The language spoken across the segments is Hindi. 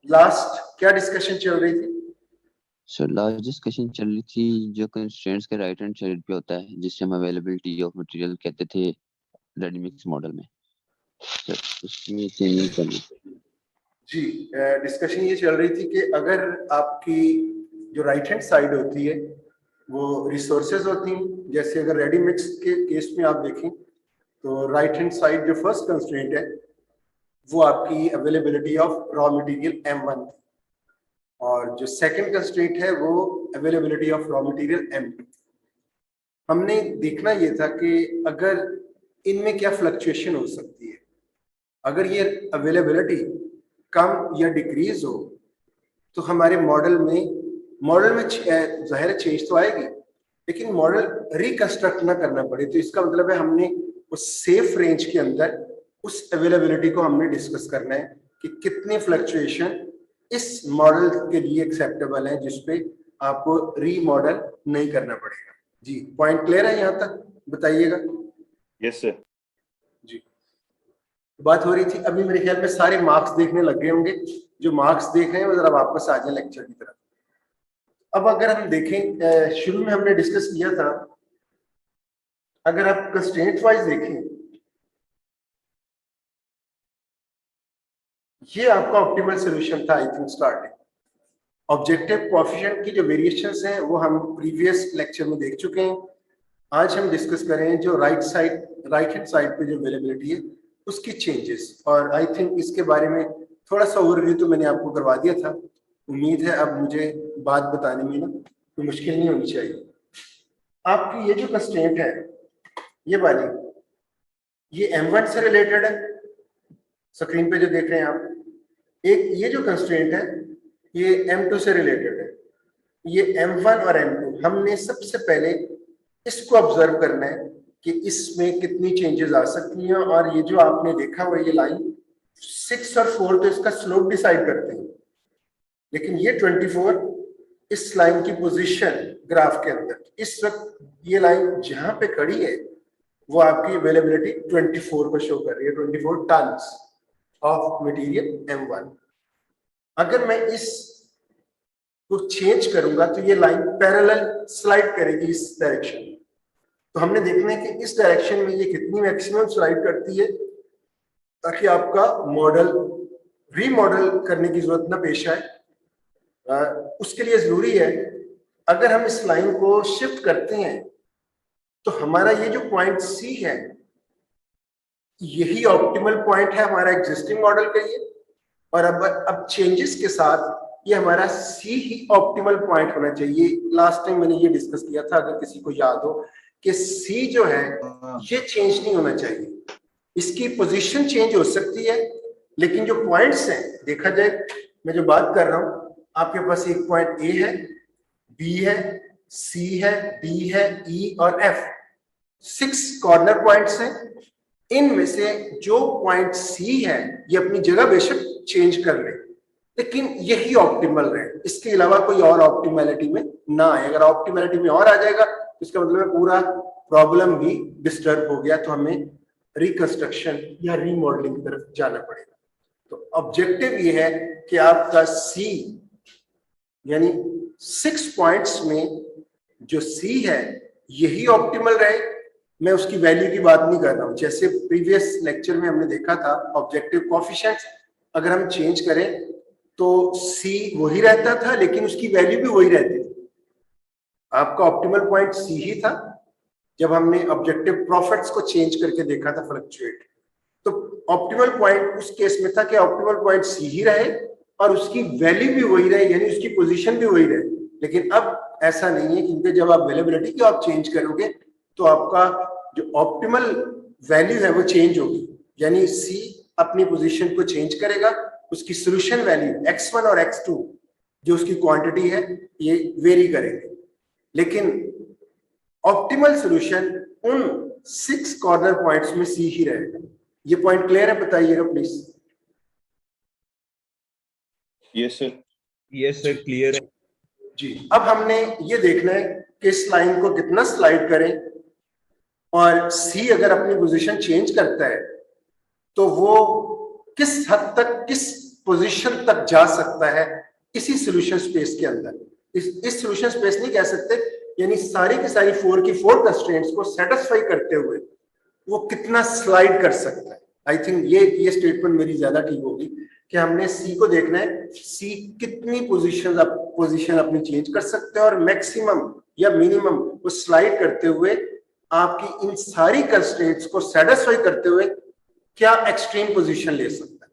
लास्ट क्या डिस्कशन चल रही थी? सर लास्ट डिस्कशन चल रही थी जो कंस्ट्रेंट्स के राइट हैंड साइड पे होता है, जिससे हम अवेलेबिलिटी ऑफ मटेरियल कहते थे रेडी मिक्स मॉडल में। सर उसमें चेंजिंग करनी। जी, डिस्कशन ये चल रही थी कि अगर आपकी जो राइट हैंड साइड होती है वो रिसोर्सेज होती हैं, जैसे अगर रेडी मिक्स के केस में आप देखें तो राइट हैंड साइड जो फर्स्ट कंस्ट्रेंट है वो आपकी availability of raw material M1 थी, और जो सेकंड कंस्ट्रेंट है वो availability of raw material M2। हमने देखना ये था कि अगर इनमें क्या फ्लक्चुएशन हो सकती है। अगर ये अवेलेबिलिटी कम या डिक्रीज हो तो हमारे मॉडल में ज़ाहिर चेंज तो आएगी, लेकिन मॉडल रिकंस्ट्रक्ट ना करना पड़े। तो इसका मतलब है हमने उस सेफ रेंज के अंदर उस अवेलेबिलिटी को हमने डिस्कस करना है कि कितनी फ्लक्चुएशन इस मॉडल के लिए एक्सेप्टेबल है जिसपे आपको रीमॉडल नहीं करना पड़ेगा। जी, पॉइंट क्लियर है यहाँ तक? बताइएगा। Yes sir. जी, बात हो रही थी अभी मेरे ख्याल में सारे मार्क्स देखने लग गए होंगे। जो मार्क्स देख रहे हैं वो जरा वापस आ जाए लेक्चर की तरफ। अब अगर हम देखें, शुरू में हमने डिस्कस किया था, अगर आप कंस्ट्रेंट वाइज देखें, ये आपका ऑप्टिमल सॉल्यूशन था I think starting. Objective coefficient की जो वेरिएशंस हैं वो हम प्रीवियस लेक्चर में देख चुके हैं। आज हम डिस्कस करें जो राइट हैंड साइड पे जो अवेलेबिलिटी है उसकी चेंजेस, और आई थिंक इसके बारे में थोड़ा सा ओवरव्यू तो मैंने आपको करवा दिया था। उम्मीद है अब मुझे बात बताने में ना कोई मुश्किल नहीं होनी चाहिए। आपकी ये जो कंस्ट्रेंट है ये वाली, ये M1 से रिलेटेड है, स्क्रीन पे जो देख रहे हैं आप। एक ये जो कंस्ट्रेंट है ये M2 से रिलेटेड है। ये M1 और M2 हमने सबसे पहले इसको ऑब्जर्व करना है कि इसमें कितनी चेंजेस आ सकती हैं। और ये जो आपने देखा हुआ ये लाइन 6 और 4 तो इसका स्लोप डिसाइड करते हैं, लेकिन ये 24 इस लाइन की पोजीशन ग्राफ के अंदर इस वक्त ये लाइन जहां पे खड़ी है वो आपकी अवेलेबिलिटी 24 को शो कर रही है, 24 टन्स ऑफ मटेरियल M1। अगर मैं इस को चेंज करूंगा तो ये लाइन पैरेलल स्लाइड करेगी इस डायरेक्शन में। तो हमने देखना है कि इस डायरेक्शन में ये कितनी मैक्सिमम स्लाइड करती है ताकि आपका मॉडल रीमॉडल करने की जरूरत ना पेश आए। उसके लिए जरूरी है अगर हम इस लाइन को शिफ्ट करते हैं तो हमारा ये जो पॉइंट C है यही ऑप्टिमल पॉइंट है हमारा एग्जिस्टिंग मॉडल के लिए, और अब चेंजेस के साथ ये हमारा C ही ऑप्टिमल पॉइंट होना चाहिए। लास्ट टाइम मैंने ये डिस्कस किया था, अगर किसी को याद हो, कि C जो है ये चेंज नहीं होना चाहिए। इसकी पोजीशन चेंज हो सकती है लेकिन जो पॉइंट्स हैं देखा जाए, मैं जो बात कर रहा हूं, आपके पास एक पॉइंट A है, B है, C है, D है, E और F, 6 कॉर्नर पॉइंट्स हैं। इनमें से जो पॉइंट C है ये अपनी जगह बेशक चेंज कर ले लेकिन यही ऑप्टिमल रहे, इसके अलावा कोई और ऑप्टिमैलिटी में ना आए। अगर ऑप्टिमैलिटी में और आ जाएगा तो इसका मतलब है पूरा प्रॉब्लम भी डिस्टर्ब हो गया, तो हमें रिकंस्ट्रक्शन या रीमॉडलिंग की तरफ जाना पड़ेगा। तो ऑब्जेक्टिव ये है कि आपका C यानी 6 पॉइंट्स में जो C है यही ऑप्टिमल रहे। मैं उसकी वैल्यू की बात नहीं कर रहा हूं, जैसे प्रीवियस लेक्चर में हमने देखा था ऑब्जेक्टिव कोएफिशिएंट्स अगर हम चेंज करें तो C वही रहता था लेकिन उसकी वैल्यू भी वही रहती थी। आपका ऑप्टिमल पॉइंट C ही था जब हमने ऑब्जेक्टिव प्रॉफिट्स को चेंज करके देखा था फ्लक्चुएट। तो ऑप्टिमल पॉइंट उस केस में था कि ऑप्टिमल पॉइंट C ही रहे और उसकी वैल्यू भी वही रहे, यानी उसकी पोजीशन भी वही रहे। लेकिन अब ऐसा नहीं है, क्योंकि जब आप अवेलेबिलिटी की आप चेंज करोगे तो आपका जो ऑप्टिमल वैल्यू है वो चेंज होगी, यानी C अपनी पोजीशन को चेंज करेगा, उसकी सोल्यूशन वैल्यू x1 और x2 जो उसकी क्वांटिटी है ये वेरी करेंगे, लेकिन ऑप्टिमल सॉल्यूशन उन 6 कॉर्नर पॉइंट्स में C ही रहेगा। ये पॉइंट क्लियर है? बताइएगा please. Yes sir. Yes sir, clear है जी। अब हमने ये देखना है कि इस लाइन को कितना स्लाइड करें, और C अगर अपनी पोजीशन चेंज करता है तो वो किस हद तक किस पोजीशन तक जा सकता है इसी सॉल्यूशन स्पेस के अंदर। इस सॉल्यूशन स्पेस नहीं कह सकते, यानी सारी की सारी 4 की 4 कंस्ट्रेंट्स को सेटिस्फाई करते हुए वो कितना स्लाइड कर सकता है। आई थिंक ये स्टेटमेंट मेरी ज्यादा ठीक होगी कि हमने सी को देखना है, सी कितनी पोजीशन अपनी चेंज कर सकते हैं और मैक्सिमम या मिनिमम वो स्लाइड करते हुए आपकी इन सारी कंस्ट्रेंट्स को सेटिस्फाई करते हुए क्या एक्सट्रीम पोजीशन ले सकता है।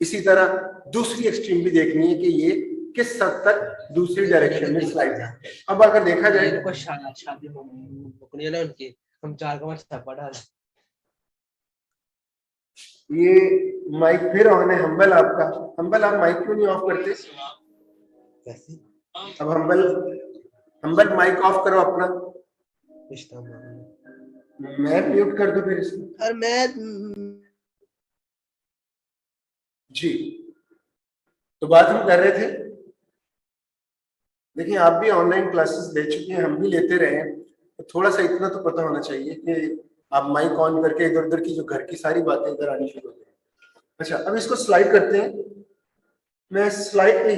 इसी तरह दूसरी एक्सट्रीम भी देखनी है कि ये किस हद तक दूसरी डायरेक्शन में स्लाइड है। अब अगर देखा जाए इनको शादी मुकनी है ना उनकी, हम 4 कमर छापा डाल। ये माइक फिर ऑन है हम्बल आपका। हम्बल आप माइक क्यों नहीं ऑफ करते? कैसे अब हम्बल माइक ऑफ करो अपना। रिश्ता मैं म्यूट कर दूं फिर इसको? और मैं जी, तो बात हम कर रहे थे, देखिए आप भी ऑनलाइन क्लासेस ले चुके हैं, हम भी लेते रहे हैं, तो थोड़ा सा इतना तो पता होना चाहिए कि आप माइक ऑन करके इधर उधर की जो घर की सारी बातें इधर आनी शुरू हो जाए। अच्छा, अब इसको स्लाइड करते हैं। मैं स्लाइड पे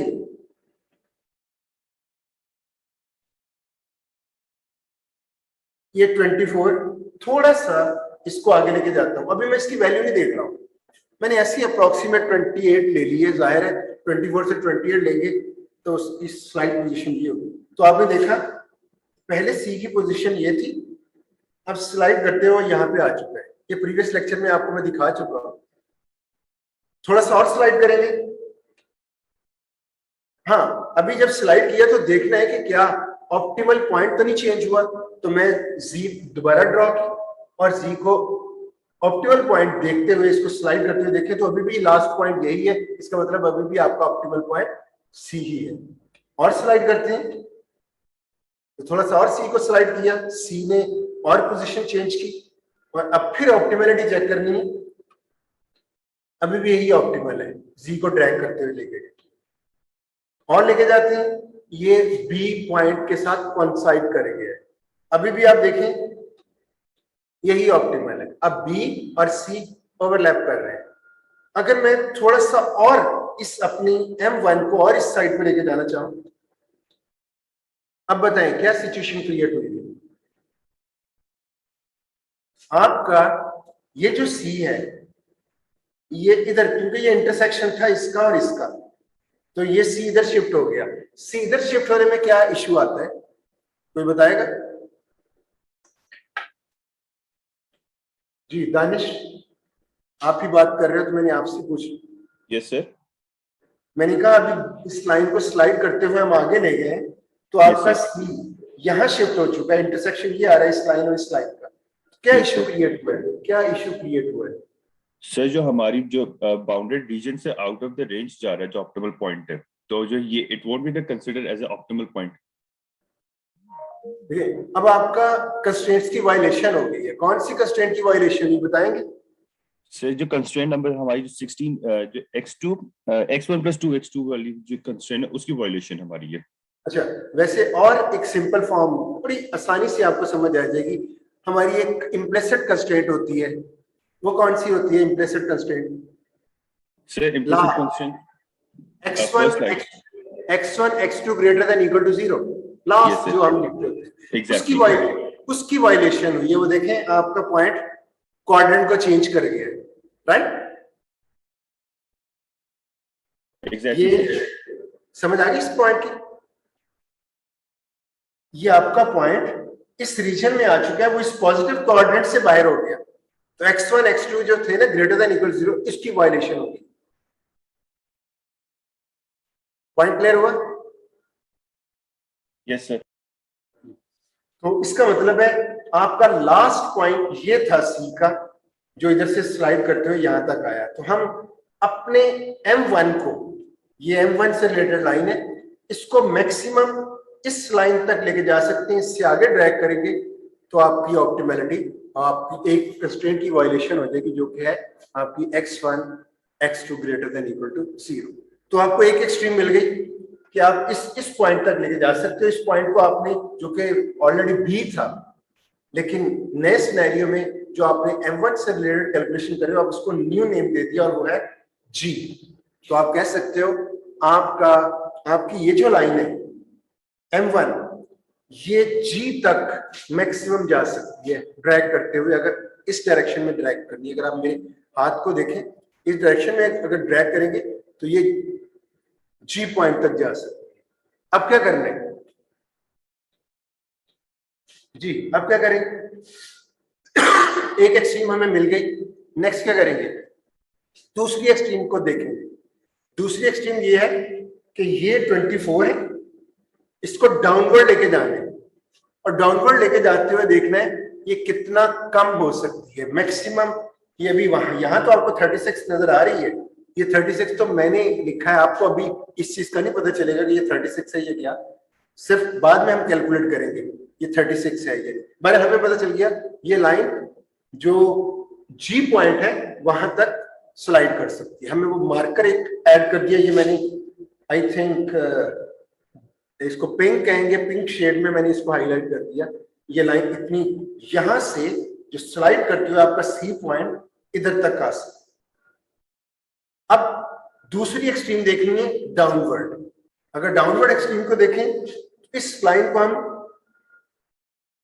ये 24 थोड़ा सा इसको आगे लेके जाता हूं। अभी मैं इसकी वैल्यू नहीं देख रहा हूं, मैंने ऐसी अप्रोक्सीमेट 28 ले ली है। जाहिर है 24 से 28 लेंगे तो उसकी स्लाइड पोजीशन ये होगी। तो आपने देखा पहले सी की पोजीशन ये थी, अब स्लाइड करते हुए यहाँ पे आ चुका है। ये प्रीवियस लेक्चर में आपको मैं दिखा चुका हूं। थोड़ा सा और स्लाइड करेंगे। हाँ, अभी जब स्लाइड किया तो देखना है कि क्या ऑप्टिमल पॉइंट तो नहीं चेंज हुआ। तो मैं जी दोबारा ड्रॉ की और जी को ऑप्टिमल पॉइंट देखते हुए इसको स्लाइड करते हुए देखें तो अभी भी लास्ट पॉइंट यही है। इसका मतलब अभी भी आपका ऑप्टिमल पॉइंट सी ही है। और स्लाइड करते हैं तो थोड़ा सा और सी को स्लाइड किया, सी ने और पोजीशन चेंज की और अब फिर ऑप्टिमलिटी चेक करनी है। अभी भी यही ऑप्टिमल है, जी को ड्रैग करते हुए लेके गए और लेके जाते हैं, ये बी पॉइंट के साथ कोइंसाइड करेंगे। अभी भी आप देखें यही ऑप्टिमल है। अब बी और सी ओवरलैप कर रहे हैं। अगर मैं थोड़ा सा और इस अपनी M1 को और इस साइड पे लेके जाना चाहूं, अब बताएं क्या सिचुएशन क्रिएट हुई है। आपका ये जो सी है ये इधर, क्योंकि ये इंटरसेक्शन था इसका और इसका, तो ये सी इधर शिफ्ट हो गया। सी इधर शिफ्ट होने में क्या इश्यू आता है, कोई बताएगा? जी दानिश, आप ही बात कर रहे हो तो मैंने आपसे पूछा। Yes sir. मैंने कहा अभी इस लाइन को स्लाइड करते हुए हम आगे ले गए तो आपका सी यहां शिफ्ट हो चुका है। इंटरसेक्शन ये आ रहा है इस लाइन और इस लाइन का। क्या इश्यू क्रिएट हुआ है? क्या इश्यू क्रिएट हुआ है सर? जो हमारी जो बाउंडेड रीजन से आउट ऑफ द रेंज जा रहा है, जो ऑप्टिमल पॉइंट है, तो जो ये it won't be the considered as a optimal point. अब आपका कंस्ट्रेंट्स की वायलेशन हो गई है। कौन सी कंस्ट्रेंट की वायलेशन है बताएंगे? सर जो कंस्ट्रेंट नंबर हमारी जो 16 जो x2 x1 + 2x2 वाली जो कंस्ट्रेंट है उसकी वायलेशन हमारी है। अच्छा, वैसे और एक सिंपल फॉर्म बड़ी आसानी से आपको समझ आ जाएगी। हमारी एक इम्प्लिसिट कंस्ट्रेंट होती है, वो कौन सी होती है implicit constraint? Sir implicit constraint x1 x2 greater than equal to 0, last जो हम लिखते होते हैं उसकी वायलेशन हुई है। वो देखें आपका पॉइंट क्वाड्रेंट को चेंज कर गया है, राइट? एग्जैक्टली। ये समझ आ गई इस पॉइंट की? ये आपका पॉइंट इस रीजन में आ चुका है, वो इस पॉजिटिव कोऑर्डिनेट से बाहर हो गया। तो x1 x2 जो थे ना ग्रेटर देन इक्वल 0, इसकी वायलेशन होगी। पॉइंट क्लियर हुआ? Yes sir. तो इसका मतलब है आपका लास्ट पॉइंट ये था सी का, जो इधर से स्लाइड करते हुए यहां तक आया। तो हम अपने M1 को, ये M1 से रिलेटेड लाइन है, इसको मैक्सिमम इस लाइन तक लेके जा सकते हैं। इससे आगे ड्रैग करेंगे तो आपकी ऑप्टिमलिटी, आपकी एक कंस्ट्रेंट की वायलेशन हो जाएगी जो कि है आपकी x1 x2 greater than equal to 0। तो आपको एक एक्सट्रीम मिल गई कि आप इस पॉइंट तक लेके जा सकते हो। इस पॉइंट को आपने, जो कि ऑलरेडी बी था, लेकिन नए सिनेरियो में जो आपने M1 से रिलेटेड कैलकुलेशन करे, आप उसको न्यू नेम दे दिया और वो है G। तो आप कह सकते हो आपकी ये जो लाइन है M1, ये G तक मैक्सिमम जा सकती है ड्रैग करते हुए। अगर इस डायरेक्शन में ड्रैग करनी है, अगर आप मेरे हाथ को देखें इस डायरेक्शन में अगर ड्रैग करेंगे तो ये G पॉइंट तक जा सकती है। अब क्या करना है जी, अब क्या करेंगे? एक एक्सट्रीम हमें मिल गई, नेक्स्ट क्या करेंगे? दूसरी एक्सट्रीम को देखेंगे। दूसरी एक्सट्रीम ये है कि ये 24 है, इसको डाउनवर्ड लेके जाना है और डाउनवर्ड लेके जाते हुए देखना है ये कितना कम हो सकती है मैक्सिमम। ये अभी वहां यहां तो आपको 36 नजर आ रही है, ये 36 तो मैंने लिखा है, आपको अभी इस चीज का नहीं पता चलेगा कि ये 36 है, ये क्या, सिर्फ बाद में हम कैलकुलेट करेंगे ये 36 है। ये बहर हमें पता चल गया ये लाइन जो G पॉइंट है वहां तक स्लाइड कर सकती है। हमें वो मार्कर एक ऐड कर दिया, ये मैंने आई थिंक इसको पिंक कहेंगे, पिंक शेड में मैंने इसको हाईलाइट कर दिया। ये लाइन इतनी यहां से जो स्लाइड करती हुई आपका C पॉइंट इधर तक आ सकता। अब दूसरी एक्सट्रीम देखनी है डाउनवर्ड। अगर डाउनवर्ड एक्सट्रीम को देखें तो इस लाइन को हम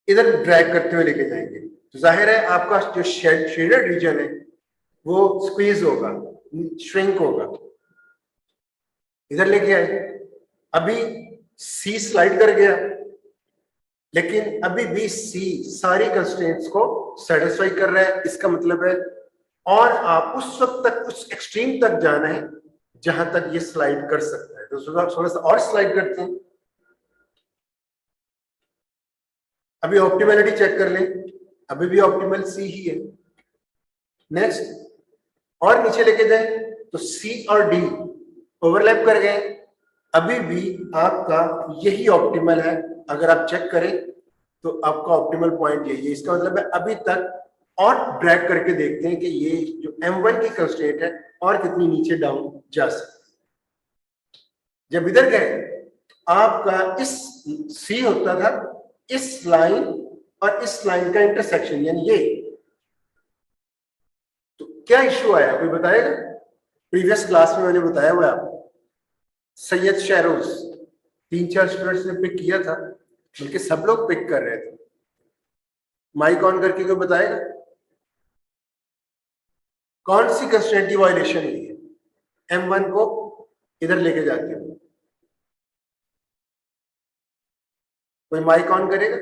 इधर ड्रैग करते हुए लेके जाएंगे, तो जाहिर है आपका जो शेडेड रीजन है वो स्क्वीज होगा, श्रिंक होगा। इधर लेके आए, अभी C स्लाइड कर गया, लेकिन अभी भी C सारी कंस्ट्रेंट्स को सेटिस्फाई कर रहा है। इसका मतलब है और आप उस वक्त तक उस एक्सट्रीम तक जाना है जहां तक ये स्लाइड कर सकता है। तो थोड़ा सा और स्लाइड करते हैं, अभी ऑप्टिमलिटी चेक कर लें, अभी भी ऑप्टिमल C ही है। नेक्स्ट और नीचे लेके जाए तो C और D ओवरलैप कर गए, अभी भी आपका यही ऑप्टिमल है। अगर आप चेक करें तो आपका ऑप्टिमल पॉइंट यही है। इसका मतलब है अभी तक और ड्रैग करके देखते हैं कि ये जो M1 की कंस्ट्रेंट है और कितनी नीचे डाउन जा सकती है। जब इधर गए आपका इस C होता था इस लाइन और इस लाइन का इंटरसेक्शन, यानी ये, तो क्या इश्यू आया कोई बताएगा? प्रीवियस क्लास में मैंने बताया हुआ है आपको, सैयद शहरोज 3-4 स्टूडेंट्स ने पिक किया था, बल्कि सब लोग पिक कर रहे थे। माइक ऑन करके कोई बताएगा कौन सी कंस्ट्रेंट की वायलेशन हुई है M1 को इधर लेके जाते हुए? कोई माइक ऑन करेगा?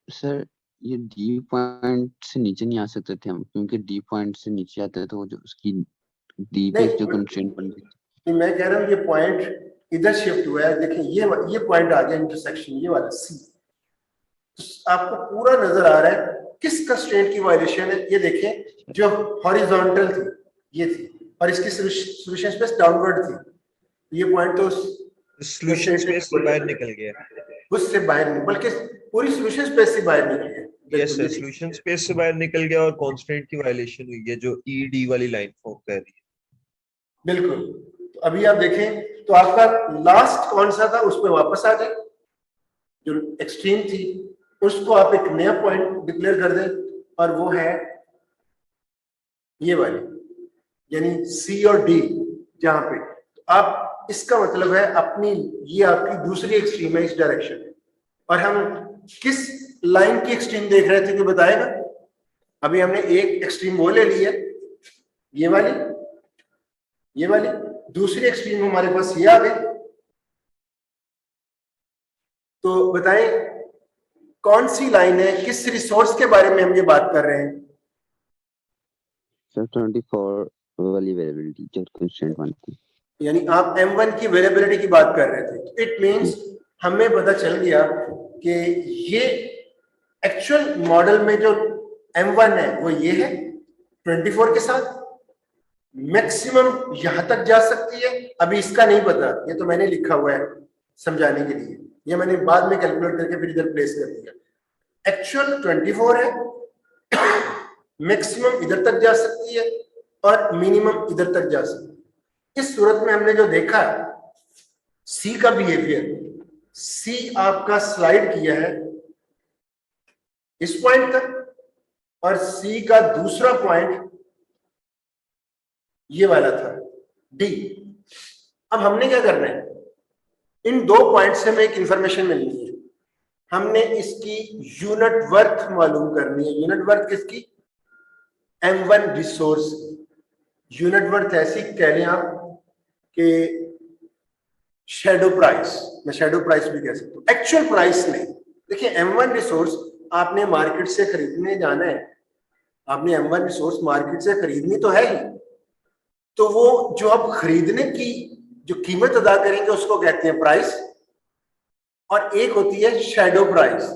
सर ये D पॉइंट से नीचे नहीं आ सकते थे हम, क्योंकि D पॉइंट से नीचे आते तो जो उसकी D पे जो कंस्ट्रेंट बन गई। मैं कह रहा हूँ ये पॉइंट इधर शिफ्ट हुआ है, देखिए ये पॉइंट आ गया इंटरसेक्शन, ये वाला C। तो आपको पूरा नजर आ रहा है किस कंस्ट्रेंट की वायलेशन है। ये देखें जो हॉरिजॉन्टल थी ये थी और इसकी सॉल्यूशन स्पेस डाउनवर्ड थी। ये पॉइंट तो सॉल्यूशन स्पेस से बाहर निकल गया। उससे बाहर नहीं, बल्कि पूरी सॉल्यूशन स्पेस से बाहर निकल गया। यस सर, सॉल्यूशन स्पेस से बाहर निकल गया और कांस्टेंट की वायलेशन हुई है जो ED वाली लाइन फॉर्म कर रही है। बिल्कुल। तो अभी आप देखें तो आपका लास्ट कौन सा था, उस पर वापस आ जाए, जो एक्सट्रीम थी उसको आप एक नया पॉइंट डिक्लेयर कर दें और वो है ये वाली, यानी C और D जहां पे। तो आप इसका मतलब है अपनी ये आपकी दूसरी एक्सट्रीम है इस डायरेक्शन में। और हम किस लाइन की एक्सट्रीम देख रहे थे कि बताएगा? अभी हमने एक एक्सट्रीम वो ले ली है ये वाली, दूसरी एक्सट्रीम हमारे पास ये आ गई। तो बताएं कौन सी लाइन है, किस रिसोर्स के बारे में हम ये बात कर रहे हैं? सर 24 वाली वेरिएबिलिटी जो कंस्ट्रेंट बनती, यानी आप M1 की वेरिएबिलिटी की बात कर रहे थे। इट मींस हमें पता चल गया कि ये एक्चुअल मॉडल में जो M1 है वो ये है 24 के साथ, मैक्सिमम यहां तक जा सकती है। अभी इसका नहीं पता, ये तो मैंने लिखा हुआ है समझाने के लिए, ये मैंने बाद में कैलकुलेट करके फिर इधर प्लेस कर दिया। एक्चुअल 24 है, मैक्सिमम इधर तक जा सकती है और मिनिमम इधर तक जा सकती है। इस सूरत में हमने जो देखा C का बिहेवियर, C आपका स्लाइड किया है इस पॉइंट तक और C का दूसरा पॉइंट ये वाला था। डी। अब हमने क्या करना है, इन दो पॉइंट से हमें एक इंफॉर्मेशन मिलनी है, हमने इसकी यूनिट वर्थ मालूम करनी है। यूनिट वर्थ किसकी? M1 resource. यूनिट वर्थ ऐसी कह लें आप कि शैडो प्राइस, मैं शैडो प्राइस भी कह सकता हूँ, एक्चुअल प्राइस नहीं। देखिए M1 रिसोर्स आपने मार्केट से खरीदने जाना है, आपने M1 रिसोर्स मार्केट से खरीदनी तो है ही, तो वो जो आप खरीदने की जो कीमत अदा करेंगे उसको कहते हैं प्राइस, और एक होती है शैडो प्राइस।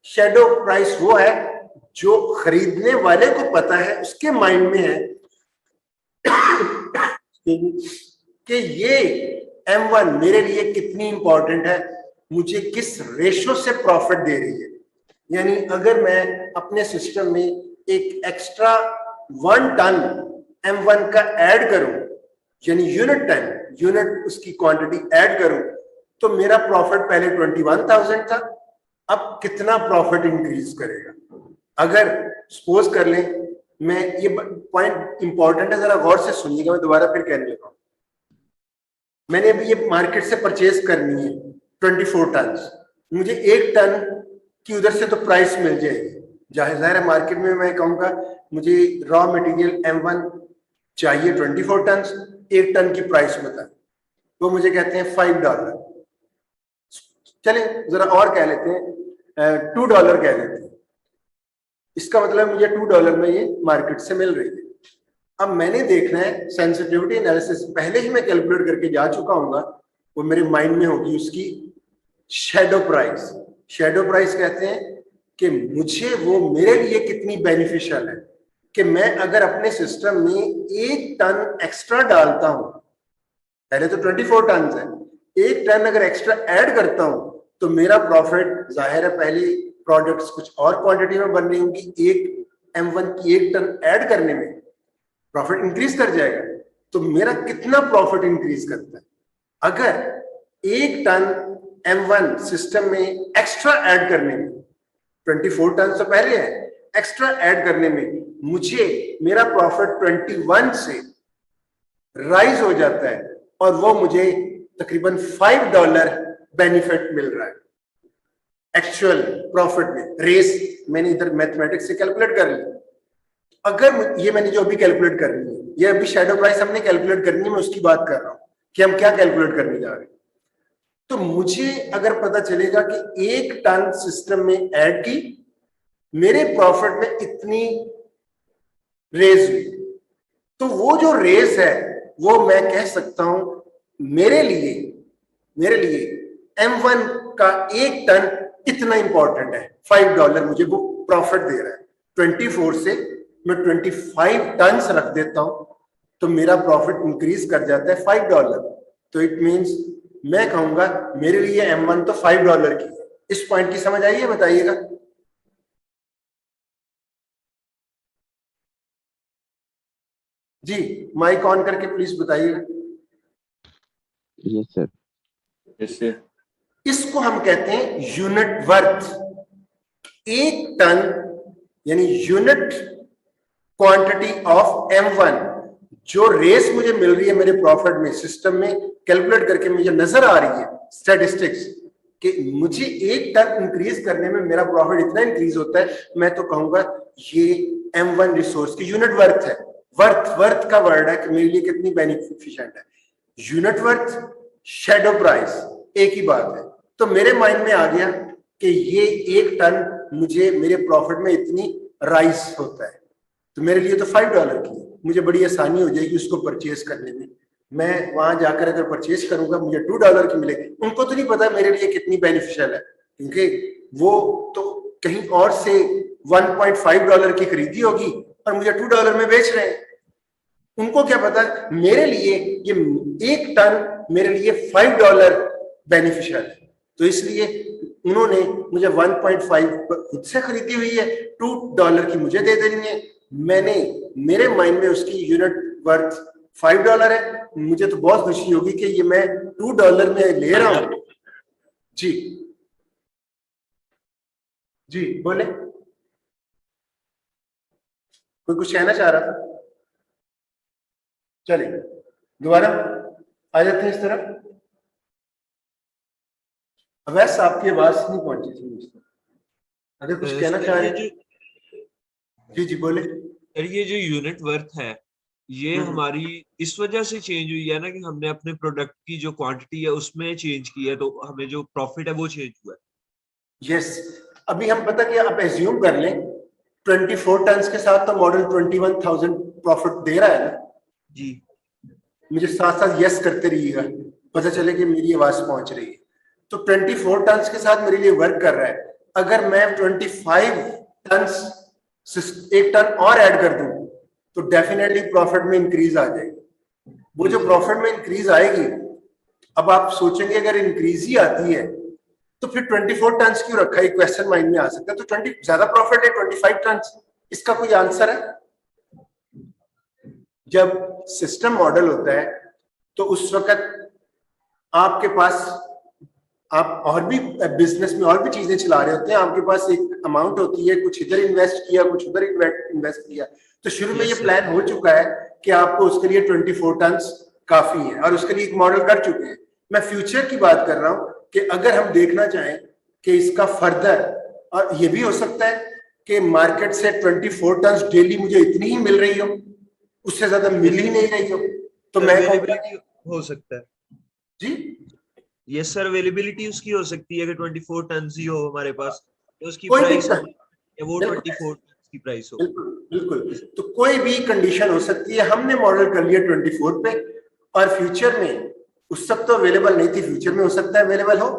शैडो प्राइस वो है जो खरीदने वाले को पता है, उसके माइंड में है कि ये M1 मेरे लिए कितनी इंपॉर्टेंट है, मुझे किस रेशो से प्रॉफिट दे रही है। यानी अगर मैं अपने सिस्टम में एक एक्स्ट्रा 1 टन M1 का ऐड करूं, यानी यूनिट टाइम, यूनिट उसकी क्वांटिटी ऐड करूं, तो मेरा प्रॉफिट पहले 21,000 था, अब कितना प्रॉफिट इंक्रीज करेगा। अगर सपोज कर लें, मैं ये पॉइंट इंपॉर्टेंट है, जरा गौर से सुनिएगा, मैं दोबारा फिर कहने लगा। मैंने अभी ये मार्केट से परचेज करनी है 24 टन, मुझे 1 टन की उधर से तो प्राइस मिल जाएगी, जाहिर है मार्केट में मैं कहूँगा मुझे रॉ मटेरियल M1 चाहिए 24 टन, 1 टन की प्राइस बता, वो मुझे कहते हैं $5। चले जरा और कह लेते हैं $2 कह लेते हैं, इसका मतलब मुझे $2 में ये मार्केट से मिल रही है। अब मैंने देखना है सेंसिटिविटी एनालिसिस पहले ही मैं कैलकुलेट करके जा चुका हूंगा, वो मेरे माइंड में होगी उसकी शैडो प्राइस। शैडो प्राइस कहते हैं कि मुझे वो मेरे लिए कितनी बेनिफिशियल है, कि मैं अगर अपने सिस्टम में 1 टन एक्स्ट्रा डालता हूं, पहले तो 24 टन है, 1 टन अगर एक्स्ट्रा ऐड करता हूं तो मेरा प्रॉफिट, जाहिर है पहले प्रोडक्ट्स कुछ और क्वांटिटी में बन रही होंगी, एक M1 की 1 टन ऐड करने में प्रॉफिट इंक्रीज कर जाएगा, तो मेरा कितना प्रॉफिट इंक्रीज करता है। अगर 1 टन M1 सिस्टम में एक्स्ट्रा ऐड करने में, 24 टन तो पहले है, एक्स्ट्रा ऐड करने में मुझे मेरा प्रॉफिट 21 से राइज हो जाता है, और वो मुझे तकरीबन $5 बेनिफिट मिल रहा है एक्चुअल प्रॉफिट में। रेस मैंने इधर मैथमेटिक्स से कैलकुलेट कर ली। अगर ये मैंने जो अभी कैलकुलेट करनी है, ये अभी शैडो प्राइस हमने कैलकुलेट करनी है, मैं उसकी बात कर रहा हूं कि हम क्या कैलकुलेट करने जा रहे हैं। तो मुझे अगर पता चलेगा कि 1 टन सिस्टम में ऐड की, मेरे प्रॉफिट में इतनी रेज हुई, तो वो जो रेस है वो मैं कह सकता हूं मेरे लिए M1 का 1 टन इतना इंपॉर्टेंट है, $5 मुझे वो प्रॉफिट दे रहा है। 24 से मैं 25 टन रख देता हूं तो मेरा प्रॉफिट इंक्रीज कर जाता है $5। तो इट मींस मैं कहूंगा मेरे लिए M1 तो $5 की है। इस पॉइंट की समझ आई है, बताइएगा। जी माइक ऑन करके प्लीज बताइएगा। Yes sir. इससे इसको हम कहते हैं यूनिट वर्थ। 1 टन यानी यूनिट क्वांटिटी ऑफ M1, जो रेस मुझे मिल रही है मेरे प्रॉफिट में, सिस्टम में कैलकुलेट करके मुझे नजर आ रही है स्टैटिस्टिक्स कि मुझे 1 टन इंक्रीज करने में मेरा प्रॉफिट इतना इंक्रीज होता है, मैं तो कहूंगा ये M1 रिसोर्स की यूनिट वर्थ है। वर्थ का वर्ड है कि मेरे लिए कितनी बेनिफिशिएंट है। यूनिट वर्थ, शैडो प्राइस एक ही बात है। तो मेरे माइंड में आ गया कि ये 1 टन मुझे मेरे प्रॉफिट में इतनी राइस होता है, तो मेरे लिए तो $5 की है, मुझे बड़ी आसानी हो जाएगी उसको परचेज करने में। मैं वहां जाकर अगर परचेज करूंगा मुझे $2 की मिलेगी। उनको तो नहीं पता मेरे लिए कितनी बेनिफिशियल है, क्योंकि वो तो कहीं और से $1.5 की खरीदी होगी और मुझे $2 में बेच रहे हैं। उनको क्या पता मेरे लिए ये 1 टन मेरे लिए $5 बेनिफिशियल है। तो इसलिए उन्होंने मुझे 1.5 खुद से खरीदी हुई है, $2 की मुझे दे देनी है। मैंने मेरे माइंड में उसकी यूनिट वर्थ $5 है, मुझे तो बहुत खुशी होगी कि ये मैं $2 में ले रहा हूं। जी जी बोले, कोई कुछ कहना चाह रहा था? चलिए दोबारा आ जाते हैं इस तरफ। वैसे आपकी आवाज नहीं पहुंची थी मुझ तक। अगर कुछ कहना सर, चाह ये रहे जो जी जी बोले। सर, ये जो यूनिट वर्थ है, ये हमारी इस वजह से चेंज हुई है ना कि हमने अपने प्रोडक्ट की जो क्वांटिटी है उसमें चेंज की है, तो हमें जो प्रॉफिट है वो चेंज हुआ है। यस, अभी हम पता क्या आप एज्यूम कर लें 24 टन्स के साथ तो मॉडल 21,000 प्रॉफिट दे रहा है ना। जी मुझे साथ साथ यस करते रहिएगा, पता चले कि मेरी आवाज पहुंच रही है। तो 24 टन्स के साथ मेरे लिए वर्क कर रहा है। अगर मैं 25 टन्स एक टन और ऐड कर दूं तो डेफिनेटली प्रॉफिट में इंक्रीज आ जाएगी। वो जो प्रॉफिट में इंक्रीज आएगी, अब आप सोचेंगे अगर इंक्रीज ही आती है तो फिर 24 टन्स क्यों रखा है, क्वेश्चन माइंड में आ सकता है। तो 20 ज्यादा प्रॉफिट है 25 टन्स, इसका कोई आंसर है? जब सिस्टम मॉडल होता है तो उस वक्त आपके पास आप और भी बिजनेस में और भी चीजें चला रहे होते हैं, आपके पास एक अमाउंट होती है, कुछ इधर इन्वेस्ट किया कुछ उधर इन्वेस्ट किया। तो शुरू में ये प्लान हो चुका है कि आपको उसके लिए 24 टन्स काफी है और उसके लिए एक मॉडल कर चुके हैं। मैं फ्यूचर की बात कर रहा हूं कि अगर हम देखना चाहें कि इसका फर्दर, और ये भी हो सकता है कि मार्केट से 24 टन्स डेली मुझे इतनी ही मिल रही हो, उससे ज्यादा मिल ही नहीं रही हो, तो मैं अवेलेबिलिटी हो सकता है जी यस सर, अवेलेबिलिटी उसकी हो सकती है कि 24 टन ही हो हमारे पास, तो उसकी कोई प्राइस दिक्कत या वो बिल्कुल 24 टन की प्राइस हो। बिल्कुल बिल्कुल, तो कोई भी कंडीशन हो सकती है। हमने मॉडल कर लिया 24 पे, और फ्यूचर में उस वक्त तो अवेलेबल नहीं थी, फ्यूचर में हो सकता है अवेलेबल हो।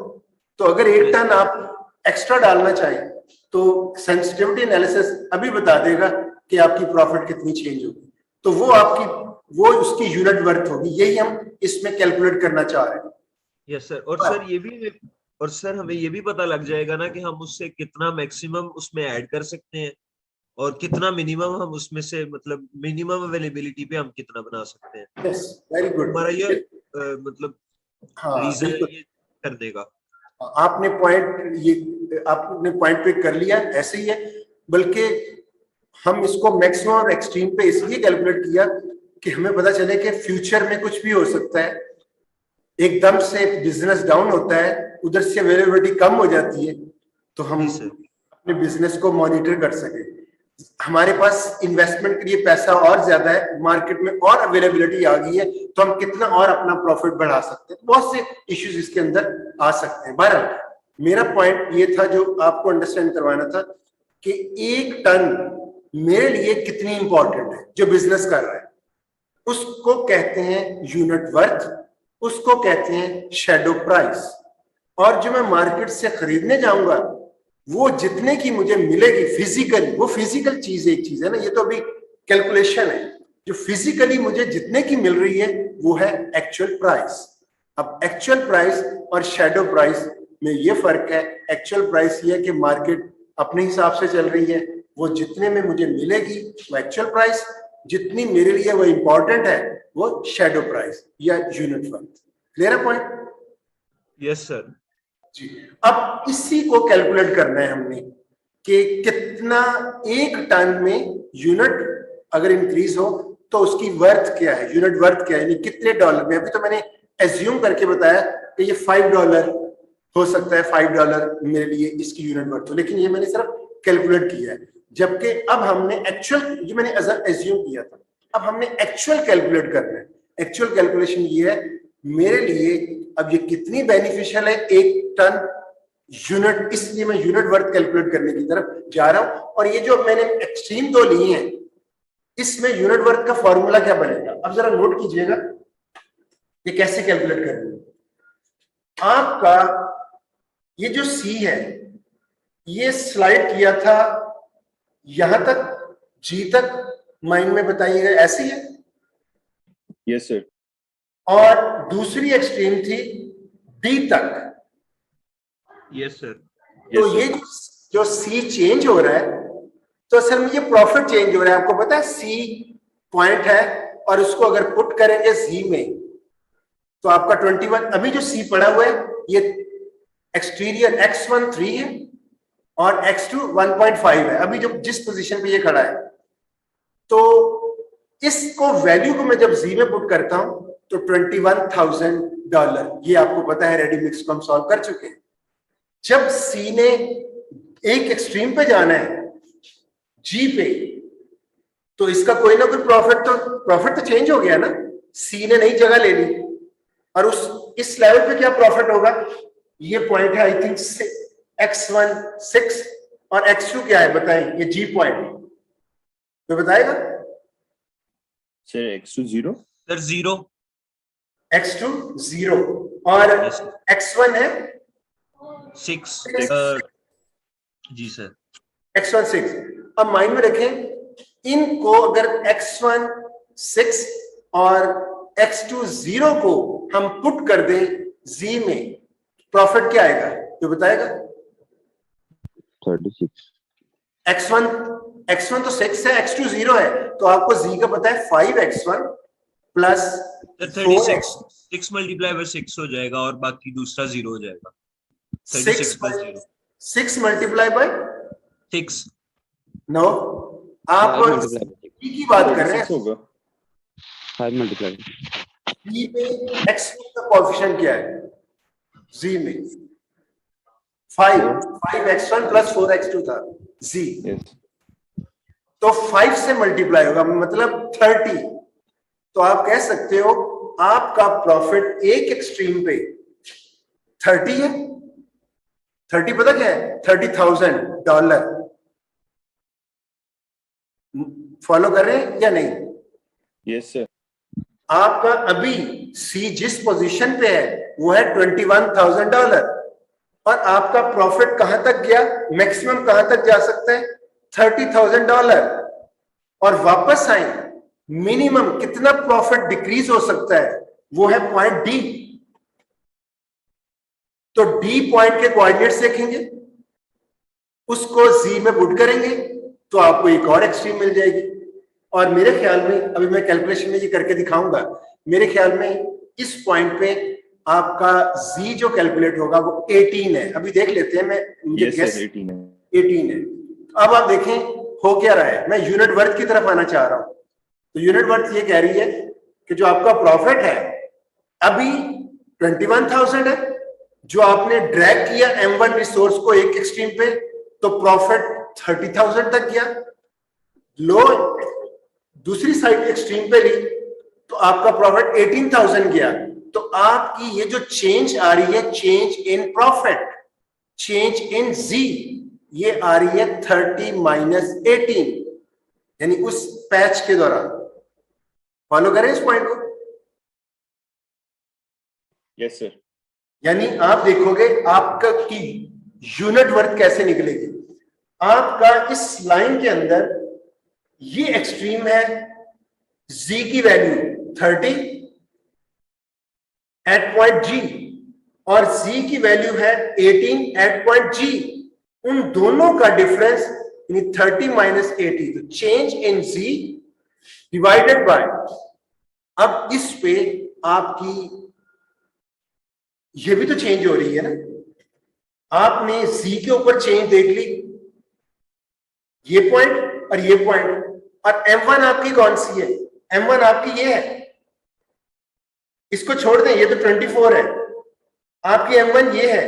तो अगर 1 टन आप एक्स्ट्रा डालना चाहें तो सेंसिटिविटी एनालिसिस अभी बता देगा कि आपकी प्रॉफिट कितनी चेंज होगी, तो वो आपकी वो उसकी यूनिट वर्थ होगी। यही हम इसमें कैलकुलेट करना चाह रहे हैं। यस सर, और सर ये भी, और सर हमें ये भी पता लग जाएगा ना कि हम उससे कितना मैक्सिमम उसमें ऐड कर सकते हैं और कितना मिनिमम हम उसमें से, मतलब मिनिमम अवेलेबिलिटी पे हम कितना बना सकते हैं। Yes, very good. हमारा ये मतलब हाँ रीजन है बिल्कुल, ये करने का। आपने पॉइंट पिक कर लिया, ऐसे ही है। बल्कि हम इसको मैक्सिमम और एक्सट्रीम पे इसलिए कैलकुलेट किया कि हमें पता चले कि फ्यूचर में कुछ भी हो सकता है। एकदम से बिजनेस डाउन होता है, उधर से अवेलेबिलिटी कम हो जाती है, तो हम जी सर, अपने बिजनेस को मॉनिटर कर सके। हमारे पास इन्वेस्टमेंट के लिए पैसा और ज्यादा है, मार्केट में और अवेलेबिलिटी आ गई है, तो हम कितना और अपना प्रॉफिट बढ़ा सकते हैं। बहुत से इश्यूज इसके अंदर आ सकते हैं। बहरहाल मेरा पॉइंट ये था जो आपको अंडरस्टैंड करवाना था कि 1 टन मेरे लिए कितनी इंपॉर्टेंट है। जो बिजनेस कर रहा है उसको कहते हैं यूनिट वर्थ, उसको कहते हैं शैडो प्राइस। और जो मैं मार्केट से खरीदने जाऊंगा वो जितने की मुझे मिलेगी फिजिकली, वो फिजिकल चीज एक चीज है ना, ये तो अभी कैलकुलेशन है। जो फिजिकली मुझे जितने की मिल रही है वो है एक्चुअल प्राइस। अब एक्चुअल प्राइस और शैडो प्राइस में ये फर्क है। एक्चुअल प्राइस ये है कि मार्केट अपने हिसाब से चल रही है, वो जितने में मुझे मिलेगी वो एक्चुअल प्राइस, जितनी मेरे लिए वो इंपॉर्टेंट है वो शैडो प्राइस या यूनिट वर्थ। क्लियर है पॉइंट? Yes sir. जी, अब इसी को कैलकुलेट करना है हमने कि कितना 1 टन में यूनिट अगर इंक्रीज हो तो उसकी वर्थ क्या है, यूनिट वर्थ क्या है, यानी कितने डॉलर में। अभी तो मैंने एज्यूम करके बताया कि ये $5 हो सकता है, $5 मेरे लिए इसकी यूनिट वर्थ हो, लेकिन ये मैंने सिर्फ कैलकुलेट किया है। जबकि अब हमने एक्चुअल, ये मैंने एज्यूम किया था, अब हमने एक्चुअल कैलकुलेट करना है। एक्चुअल कैलकुलेशन ये है मेरे लिए अब ये कितनी बेनिफिशियल है 1 टन यूनिट, इसलिए मैं यूनिट वर्थ कैलकुलेट करने की तरफ जा रहा हूं। और ये जो मैंने एक्सट्रीम 2 लिए हैं इसमें यूनिट वर्थ का फॉर्मूला क्या बनेगा, अब जरा नोट कीजिएगा ये कैसे कैलकुलेट करेंगे। आपका ये जो सी है ये स्लाइड किया था यहां तक, जी तक माइंड में बताइएगा, ऐसी है। Yes sir. और दूसरी एक्सट्रीम थी डी तक। Yes sir. तो ये जो सी चेंज हो रहा है तो असल में ये प्रॉफिट चेंज हो रहा है। आपको पता है सी पॉइंट है और उसको अगर पुट करेंगे सी में तो आपका 21, अभी जो सी पड़ा हुआ है ये एक्सटीरियर x1 3 है और x2 1.5 है, अभी जो जिस पोजीशन पे ये खड़ा है। तो इसको वैल्यू को मैं जब जी में पुट करता हूं तो $21,000, ये आपको पता है, रेडी मिक्स को हम सॉल्व कर चुके हैं। जब सी ने एक एक्सट्रीम पे जाना है जी पे, तो इसका कोई ना कोई प्रॉफिट तो चेंज हो गया ना, सी ने नई जगह ले ली, और इस लेवल पे क्या प्रॉफिट होगा, ये पॉइंट है आई थिंक x1 6 और x2 क्या है बताएं, ये जी पॉइंट तो बताएगा सर x2 0, सर 0, x2 0 और Yes, sir. x1 है 6 जी सर, x1 6। अब माइंड में रखें, इनको अगर x1 6 और x2 0 को हम पुट कर दें z में, प्रॉफिट क्या आएगा जो बताएगा? 36। x1 तो 6 है, x2 0 है, तो आपको z का पता है 5x1 plus sir 36 6 multiply by 6 हो जाएगा और बाकी दूसरा 0 हो जाएगा। 36 प्लस 0 6 मल्टीप्लाई बाय 6 नो, आप b की बात कर रहे हैं, 6 होगा। 5 मल्टीप्लाई b में x2 का कोएफिशिएंट क्या है, z में 5x1 प्लस 4x2 था z, Yes. तो 5 से मल्टीप्लाई होगा मतलब 30। तो आप कह सकते हो आपका प्रॉफिट एक एक्सट्रीम पे 30 है। 30 पता क्या है? $30,000। फॉलो कर रहे हैं या नहीं? Yes sir. आपका अभी सी जिस पोजीशन पे है वो है $21,000 और आपका प्रॉफिट कहां तक गया, मैक्सिमम कहां तक जा सकता है? $30,000। और वापस आए, मिनिमम कितना प्रॉफिट डिक्रीज हो सकता है, वो है पॉइंट डी। तो डी पॉइंट के कोऑर्डिनेट्स देखेंगे, उसको जी में पुट करेंगे तो आपको एक और एक्सट्रीम मिल जाएगी। और मेरे ख्याल में, अभी मैं कैलकुलेशन में ये करके दिखाऊंगा, मेरे ख्याल में इस पॉइंट पे आपका z जो कैलकुलेट होगा वो 18 है। अभी देख लेते हैं, मैं मुझे Yes गेस sir, 18 है। 18 है। अब आप देखें हो क्या रहा है, मैं यूनिट वर्थ की तरफ आना चाह रहा हूं। तो यूनिट वर्थ ये कह रही है कि जो आपका प्रॉफिट है अभी 21,000 है, जो आपने ड्रैग किया M1 रिसोर्स को एक एक्सट्रीम पे, तो प्रॉफिट 30,000 तक गया। लो दूसरी साइड एक्सट्रीम पे ली तो आपका प्रॉफिट 18,000 गया। तो आपकी ये जो चेंज आ रही है, change in profit, change in G, ये आ रही है 30 माइनस 18, यानी उस पैच के दौरान। फॉलो करें इस पॉइंट को? Yes sir. यानी आप देखोगे आपका की यूनिट वर्थ कैसे निकलेगी। आपका इस लाइन के अंदर ये एक्सट्रीम है, z की वैल्यू 30 एट पॉइंट g और z की वैल्यू है 18 एट पॉइंट g। उन दोनों का डिफरेंस यानी 30 माइनस 80, तो change in z divided by, अब इस पे आपकी ये भी तो चेंज हो रही है ना। आपने z के ऊपर चेंज देख ली, ये पॉइंट और ये पॉइंट, और M1 आपकी कौन सी है? M1 आपकी ये है, इसको छोड़ दें, ये तो 24 है। आपकी M1 ये है।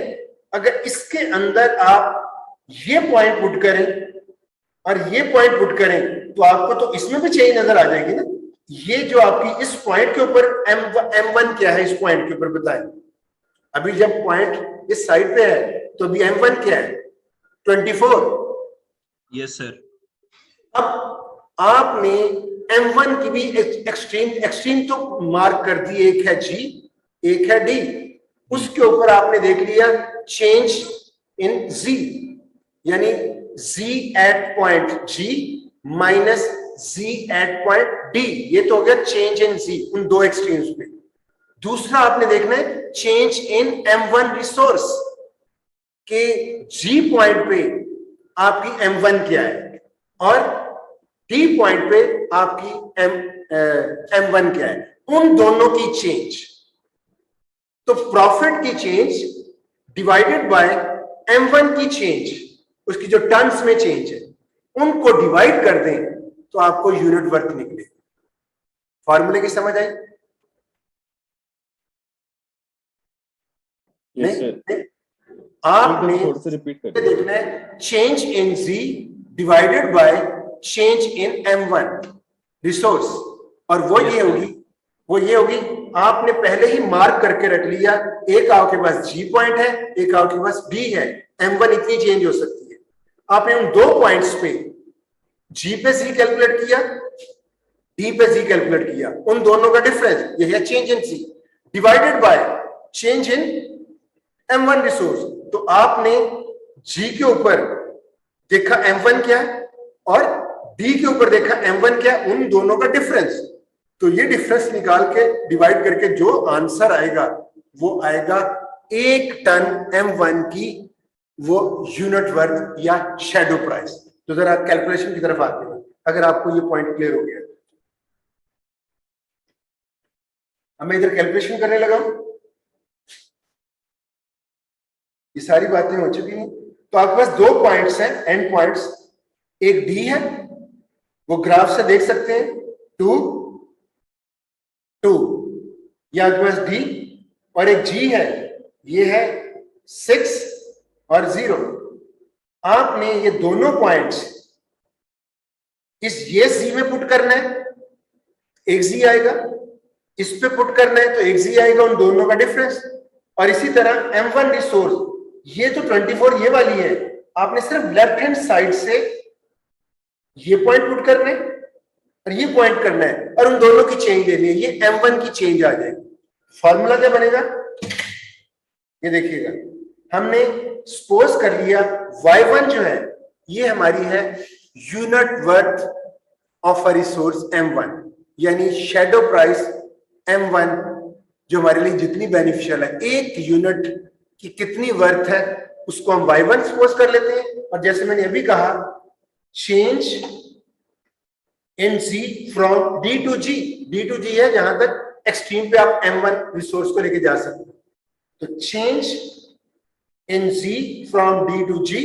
अगर इसके अंदर आप ये पॉइंट पुट करें और ये पॉइंट पुट करें तो आपको तो इसमें भी चेंज नजर आ जाएगी ना। ये जो आपकी इस पॉइंट के ऊपर M1 क्या है, इस पॉइंट के ऊपर बताएं। अभी जब पॉइंट इस साइड पे है तो अभी M1 क्या है? 24। Yes sir. अब आपने M1 की भी एक्सट्रीम तो मार्क कर दी, एक है G एक है D, उसके ऊपर आपने देख लिया चेंज इन Z, यानी Z at point G minus Z at point D, ये तो हो गया चेंज इन Z उन दो एक्सट्रीम्स पे। दूसरा आपने देखना है चेंज इन M1 रिसोर्स के G पॉइंट पे आपकी M1 क्या है और D पॉइंट पे आपकी M1 क्या है, उन दोनों की चेंज। तो प्रॉफिट की चेंज डिवाइडेड बाय M1 की चेंज, उसकी जो टर्म्स में चेंज है, उनको डिवाइड कर दें तो आपको यूनिट वर्थ निकले। फॉर्मूले की समझ आई? Yes, sir. नहीं, आपने थोड़ा सा रिपीट कर देखना है change in Z divided by change in M1 resource, और वो Yes, ये sir. होगी, वो ये होगी, आपने पहले ही मार्क करके रख लिया, एक आपके पास G पॉइंट है, एक आपके पास B है, M1 इतनी चेंज हो सकती है। आपने उन दो पॉइंट्स पे G पे Z कैलकुलेट किया, D पे Z कैलकुलेट किया, उन दोनों का डिफरेंस यही है change in Z divided by change in M1 resource. तो आपने G के ऊपर देखा M1 क्या है और D के ऊपर देखा M1 क्या है, उन दोनों का डिफरेंस। तो ये डिफरेंस निकाल के डिवाइड करके जो आंसर आएगा वो आएगा 1 टन M1 की वो यूनिट वर्थ या शैडो प्राइस। तो जरा कैलकुलेशन की तरफ आते हैं, अगर आपको ये पॉइंट क्लियर हो गया। अब मैं इधर कैलकुलेशन करने लगा हूं, ये सारी बातें हो चुकी हैं। तो आपके पास दो पॉइंट्स हैं, एंड पॉइंट्स, एक डी है, वो ग्राफ से देख सकते हैं 2 2, ये आपके पास डी, और एक जी है, ये है 6 और 0। आपने ये दोनों पॉइंट्स इस ये जी में पुट करना है, एक जी आएगा, इस पे पुट करना है तो एक जी आएगा, उन दोनों का डिफरेंस। और इसी तरह M1 रिसोर्स, ये तो 24 ये वाली है, आपने सिर्फ लेफ्ट हैंड साइड से ये पॉइंट पुट करना है और ये पॉइंट करना है, और उन दोनों की चेंज लेनी है, ये M1 की चेंज आ जाएगी। फॉर्मूला क्या बनेगा, ये देखिएगा, हमने सपोज कर लिया Y1 जो है ये हमारी है unit worth of a resource M1, यानी शैडो प्राइस M1 जो हमारे लिए जितनी बेनिफिशियल है, एक यूनिट की कितनी वर्थ है उसको हम Y1 सपोज कर लेते हैं। और जैसे मैंने अभी कहा, change in Z from D to G, D to G है जहां तक एक्सट्रीम पे आप M1 रिसोर्स को लेके जा सकते हैं। तो change in Z from D to G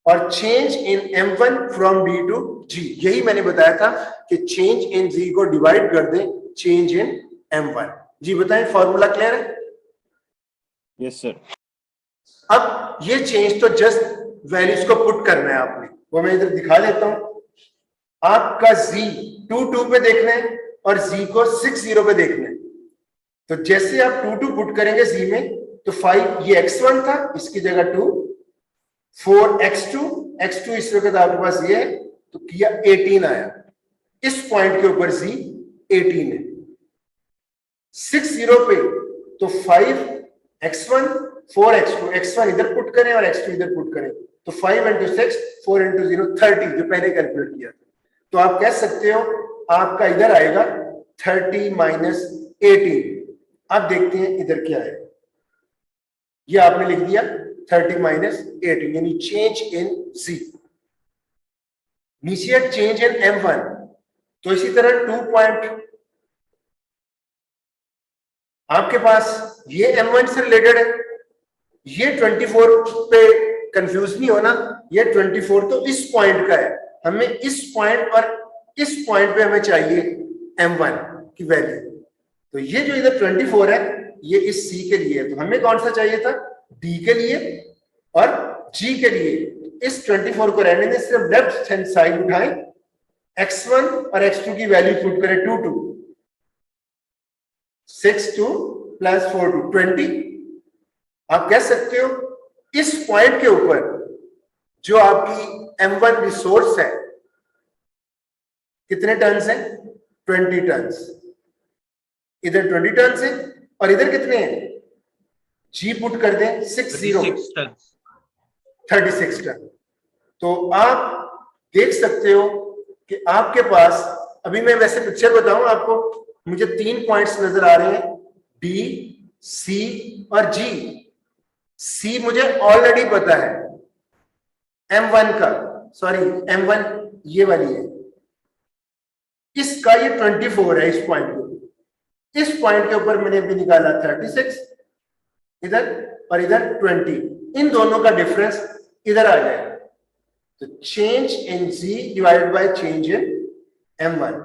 और change in M1 from D to G, यही मैंने बताया था कि चेंज इन Z को डिवाइड कर दें चेंज इन M1। जी बताएं, फॉर्मूला क्लियर है? Yes sir. अब ये चेंज तो जस्ट वैल्यूज को पुट करना है आपने, वो मैं इधर दिखा देता हूं। आपका Z 2 पे देखना है और Z को 6 0 पे देखना है। तो जैसे आप 2 पुट करेंगे Z में, तो 5 ये x1 था, इसकी जगह 2, 4 x2 इस वक्त आपके पास ये है, तो किया 18 आया। इस पॉइंट के ऊपर Z 18 है। 6 0 पे तो 5 x1 4 x2, x1 इधर पुट करें और x2 इधर पुट करें, तो 5 into 6 4 into 0 30, जो पहले कैलकुलेट किया था। तो आप कह सकते हो आपका इधर आएगा 30 माइनस 18। अब देखते हैं इधर क्या है, ये आपने लिख दिया 30 माइनस 18, यानी चेंज इन Z। नीचे है चेंज इन M1, तो इसी तरह 2 पॉइंट आपके पास ये M1 से रिलेटेड है, ये 24 पे कंफ्यूज नहीं होना, ये 24 तो इस पॉइंट का है, हमें इस पॉइंट और इस पॉइंट पे हमें चाहिए M1 की वैल्यू। तो ये जो इधर 24 है ये इस C के लिए है, तो हमें कौन सा चाहिए था, D के लिए और G के लिए। इस 24 को रहने दें, सिर्फ लेफ्ट हैंड साइड उठाएं, x1 और x2 की वैल्यू पुट करें 2 2, 6 2 प्लस 4 2 20। आप कह सकते हो इस पॉइंट के ऊपर जो आपकी M1 रिसोर्स है कितने टन्स है, 20 टन्स। इधर 20 टन्स है और इधर कितने हैं, G पुट कर दें 6 0, 36 टन। तो आप देख सकते हो कि आपके पास, अभी मैं वैसे पिक्चर बताऊं आपको, मुझे 3 पॉइंट्स नजर आ रहे हैं, D, C और G। C मुझे ऑलरेडी पता है M1 का, सॉरी M1 ये वाली है, इसका ये 24 है इस पॉइंट के, इस पॉइंट के ऊपर मैंने अभी निकाला 36 इधर और इधर 20, इन दोनों का डिफरेंस इधर आ जाएगा। तो change in Z divided by change in M1,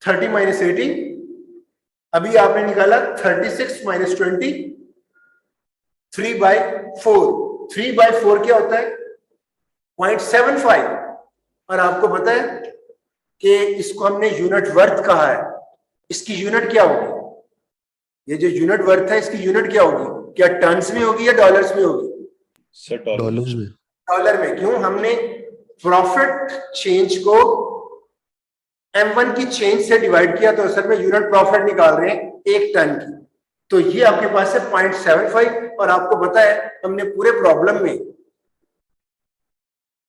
30 minus 18, अभी आपने निकाला 36 माइनस 20, 3/4। 3/4 क्या होता है? 0.75। और आपको पता है कि इसको हमने यूनिट वर्थ कहा है, इसकी यूनिट क्या होगी? ये जो यूनिट वर्थ है इसकी यूनिट क्या होगी? क्या टन्स में होगी या डॉलर्स में होगी? सर डॉलर्स में। डॉलर में। क्यों? हमने प्रॉफिट चेंज को M1 की चेंज से डिवाइड किया, तो असल में यूनिट प्रॉफिट निकाल रहे हैं 1 टन की। तो ये आपके पास है 0.75। और आपको पता है हमने पूरे प्रॉब्लम में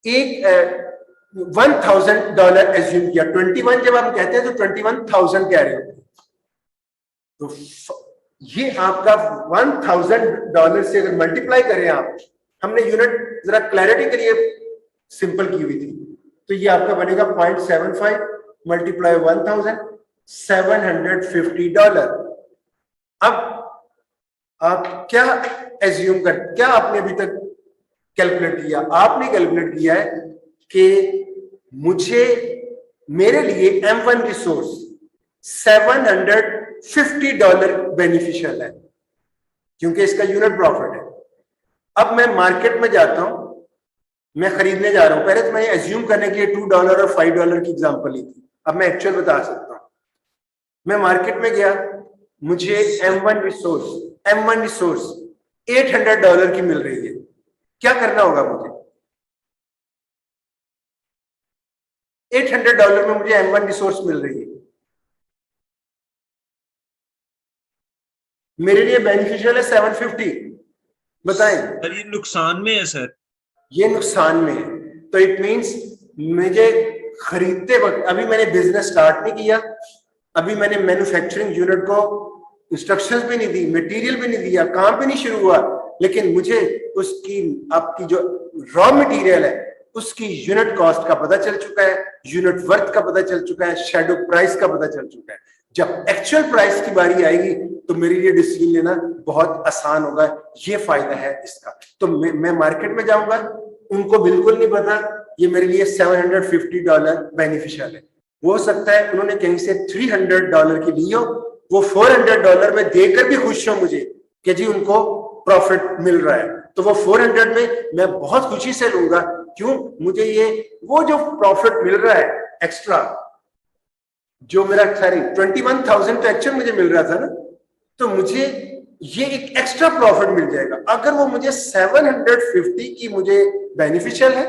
$1,000 एज्यूम किया। 21 जब हम कहते हैं तो 21,000 कह रहे हो। तो ये आपका $1,000 से अगर मल्टीप्लाई करें आप, हमने यूनिट जरा क्लैरिटी के लिए सिंपल की हुई थी, तो ये आपका बनेगा 0.75 मल्टीप्लाई 1,000, $750। अब आप क्या एज्यूम कर, क्या आपने अभी तक कैलकुलेट किया? आपने कैलकुलेट किया है कि मुझे, मेरे लिए M1 रिसोर्स $750 बेनिफिशियल है, क्योंकि इसका यूनिट प्रॉफिट है। अब मैं मार्केट में जाता हूं, मैं खरीदने जा रहा हूं। पहले तो मैं एज्यूम करने के लिए $2 और $5 की एग्जांपल ली थी, अब मैं एक्चुअल बता सकता हूं। मैं मार्केट में गया, मुझे M1 रिसोर्स $800 की मिल रही है। क्या करना होगा मुझे? $800 में मुझे M1 रिसोर्स मिल रही है, मेरे लिए बेनिफिशियल है 750। बताएं। सर ये नुकसान में है सर। ये नुकसान में है, तो इट मींस मुझे खरीदते वक्त, अभी मैंने बिजनेस स्टार्ट नहीं किया, अभी मैंने मैन्युफैक्चरिंग यूनिट को इंस्ट्रक्शंस भी नहीं दी, मटेरियल भी नहीं दिया, काम भी नहीं शुरू हुआ, लेकिन मुझे उसकी, आपकी जो रॉ मटेरियल है उसकी यूनिट कॉस्ट का पता चल चुका है, यूनिट वर्थ का पता चल चुका है, शैडो प्राइस का पता चल चुका है। जब एक्चुअल प्राइस की बारी आएगी तो मेरे लिए डिसीजन लेना बहुत आसान होगा। ये फायदा है इसका। तो मैं मार्केट में जाऊंगा, उनको बिल्कुल नहीं पता, ये मेरे लिए $750 बेनिफिशियल है। वो हो सकता है उन्होंने कहीं से $300 की ली हो, वो $400 में देकर भी खुश हो मुझे कि जी उनको प्रॉफिट मिल रहा है, तो वो 400 में मैं बहुत खुशी से लूंगा। क्यों? मुझे ये वो जो प्रॉफिट मिल रहा है एक्स्ट्रा, जो मेरा 21,000 तो एक्चुअल मुझे मिल रहा था ना, तो मुझे ये एक एक्स्ट्रा प्रॉफिट मिल जाएगा। अगर वो मुझे 750 की मुझे बेनिफिशियल है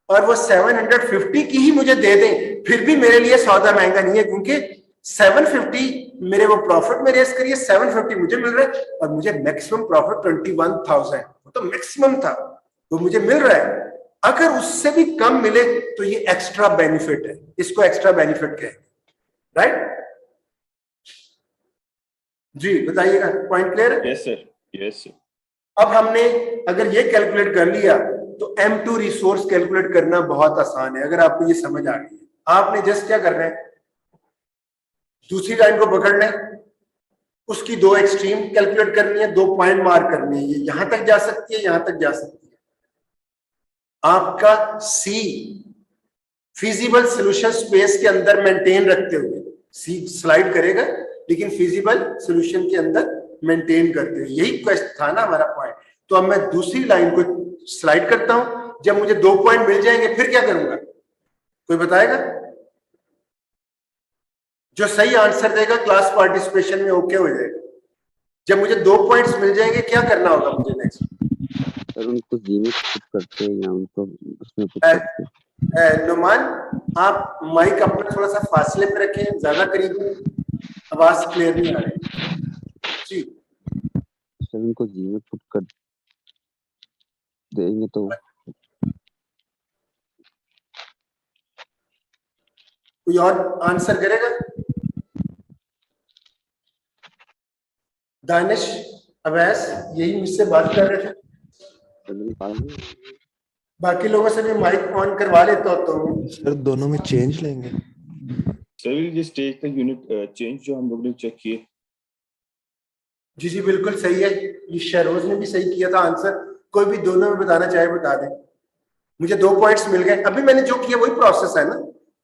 और वो 750 की ही मुझे दे दें, फिर भी मेरे लिए सौदा महंगा नहीं है, क्योंकि 750 मेरे वो प्रॉफिट में रेस करिए, 750 मुझे मिल रहा है और मुझे मैक्सिमम प्रॉफिट 21,000, वो तो मैक्सिमम था, वो मुझे मिल रहा है। अगर उससे भी कम मिले तो ये एक्स्ट्रा बेनिफिट है, इसको एक्स्ट्रा बेनिफिट कहेंगे, राइट? जी बताइएगा, पॉइंट क्लियर है? Yes sir, yes sir. अब हमने अगर ये कैलकुलेट कर लिया तो M2 रिसोर्स कैलकुलेट करना बहुत आसान है। अगर आपको ये समझ आ गई, आपने जस्ट क्या करना है, दूसरी लाइन को पकड़ना है, उसकी दो एक्सट्रीम कैलकुलेट करनी है, 2 पॉइंट मार्क करने हैं, ये यहां तक जा सकती है, यहां तक जा सकती है। आपका C फिजिबल सोल्यूशन स्पेस के अंदर मेंटेन रखते हुए, C स्लाइड करेगा लेकिन फिजिबल सोल्यूशन के अंदर मेंटेन करते हुए, यही क्वेश्चन था ना हमारा पॉइंट। तो अब मैं दूसरी लाइन को स्लाइड करता हूं, जब मुझे 2 पॉइंट मिल जाएंगे फिर क्या करूंगा? कोई बताएगा? जो सही आंसर देगा क्लास पार्टिसिपेशन में ओके हो जाएगा। जब मुझे 2 पॉइंट्स मिल जाएंगे क्या करना होगा मुझे नेक्स्ट? सर उनको जी में पुट करते हैं या उनको उसमें पुट करते हैं? नुमान, आप माइक अपना थोड़ा सा फासले पे रखें, ज्यादा करीब, आवाज क्लियर नहीं आ रही जी। सर उनको जी में पुट कर देंगे तो कोई और आंसर करेगा? दानिश, अवैस यही मुझसे बात कर रहे थे, बाकी लोगों से भी माइक ऑन करवा लेता हो तो। सर दोनों में चेंज लेंगे? Sir will just take the unit change जो हम लोग ने चेक किए। जी जी बिल्कुल सही है, ये शहरोज ने भी सही किया था आंसर। कोई भी दोनों में बताना चाहे बता दे। मुझे 2 पॉइंट्स मिल गए, अभी मैंने जो किया वही प्रोसेस है ना,